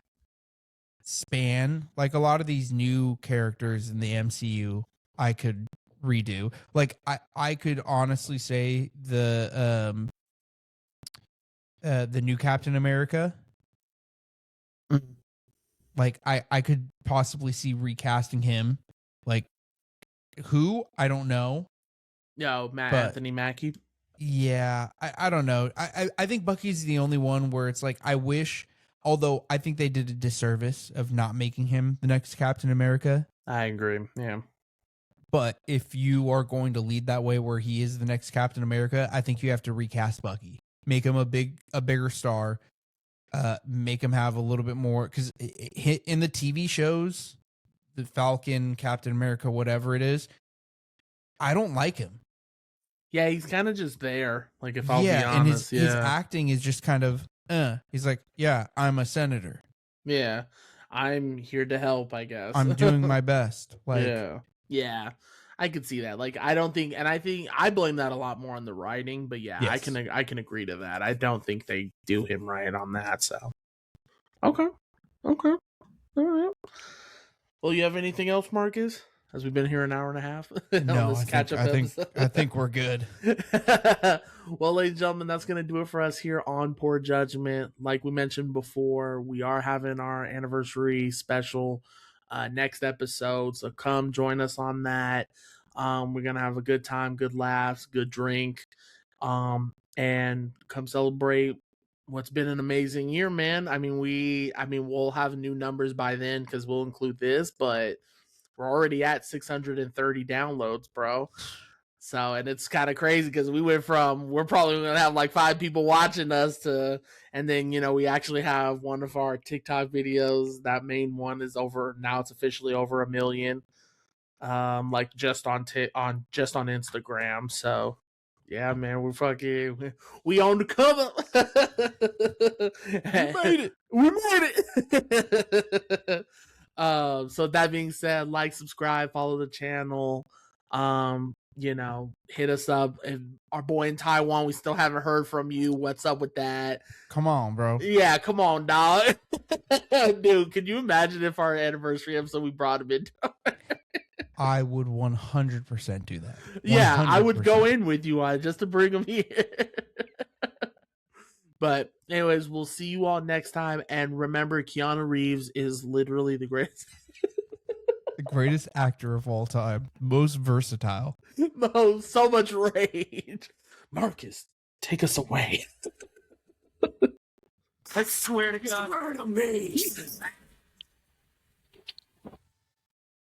span. Like a lot of these new characters in the MCU I could redo. Like I could honestly say the new Captain America. Like I could possibly see recasting him. Like who? I don't know. No, Anthony Mackie. Yeah, I don't know. I think Bucky's the only one where it's like I wish, although I think they did a disservice of not making him the next Captain America. I agree. Yeah. But if you are going to lead that way where he is the next Captain America, I think you have to recast Bucky. Make him a bigger star. Make him have a little bit more, because in the TV shows, the Falcon, Captain America, whatever it is, I don't like him. Yeah, he's kind of just there. Like, if I'll be and honest, his acting is just kind of, he's like, yeah, I'm a senator. Yeah, I'm here to help, I guess. I'm doing my best. Like, yeah, I could see that. Like, I don't think, and I think I blame that a lot more on the writing. But yeah, yes. I can agree to that. I don't think they do him right on that. So, okay, all right. Well, you have anything else, Marcus? As we've been here an hour and a half. No, I think we're good. Well, ladies and gentlemen, that's going to do it for us here on Poor Judgment. Like we mentioned before, we are having our anniversary special next episode, so come join us on that. We're going to have a good time, good laughs, good drink, and come celebrate what's been an amazing year, man. I mean, we'll have new numbers by then because we'll include this, but we're already at 630 downloads, bro. So, and it's kind of crazy because we went from, we're probably going to have like 5 people watching us to, and then, we actually have one of our TikTok videos. That main one is over, now it's officially over 1 million. Like just on Instagram. So yeah, man, we on the cover. We made it. So that being said, like, subscribe, follow the channel. Hit us up. If our boy in Taiwan, we still haven't heard from you. What's up with that? Come on, bro. Yeah, come on, dog. Dude, could you imagine if our anniversary episode we brought him in? I would 100% do that. 100%. Yeah, I would go in with you just to bring him here. But anyways, we'll see you all next time. And remember, Keanu Reeves is literally the greatest. The greatest actor of all time. Most versatile. So much rage. Marcus, take us away. I swear to God. Swear to me.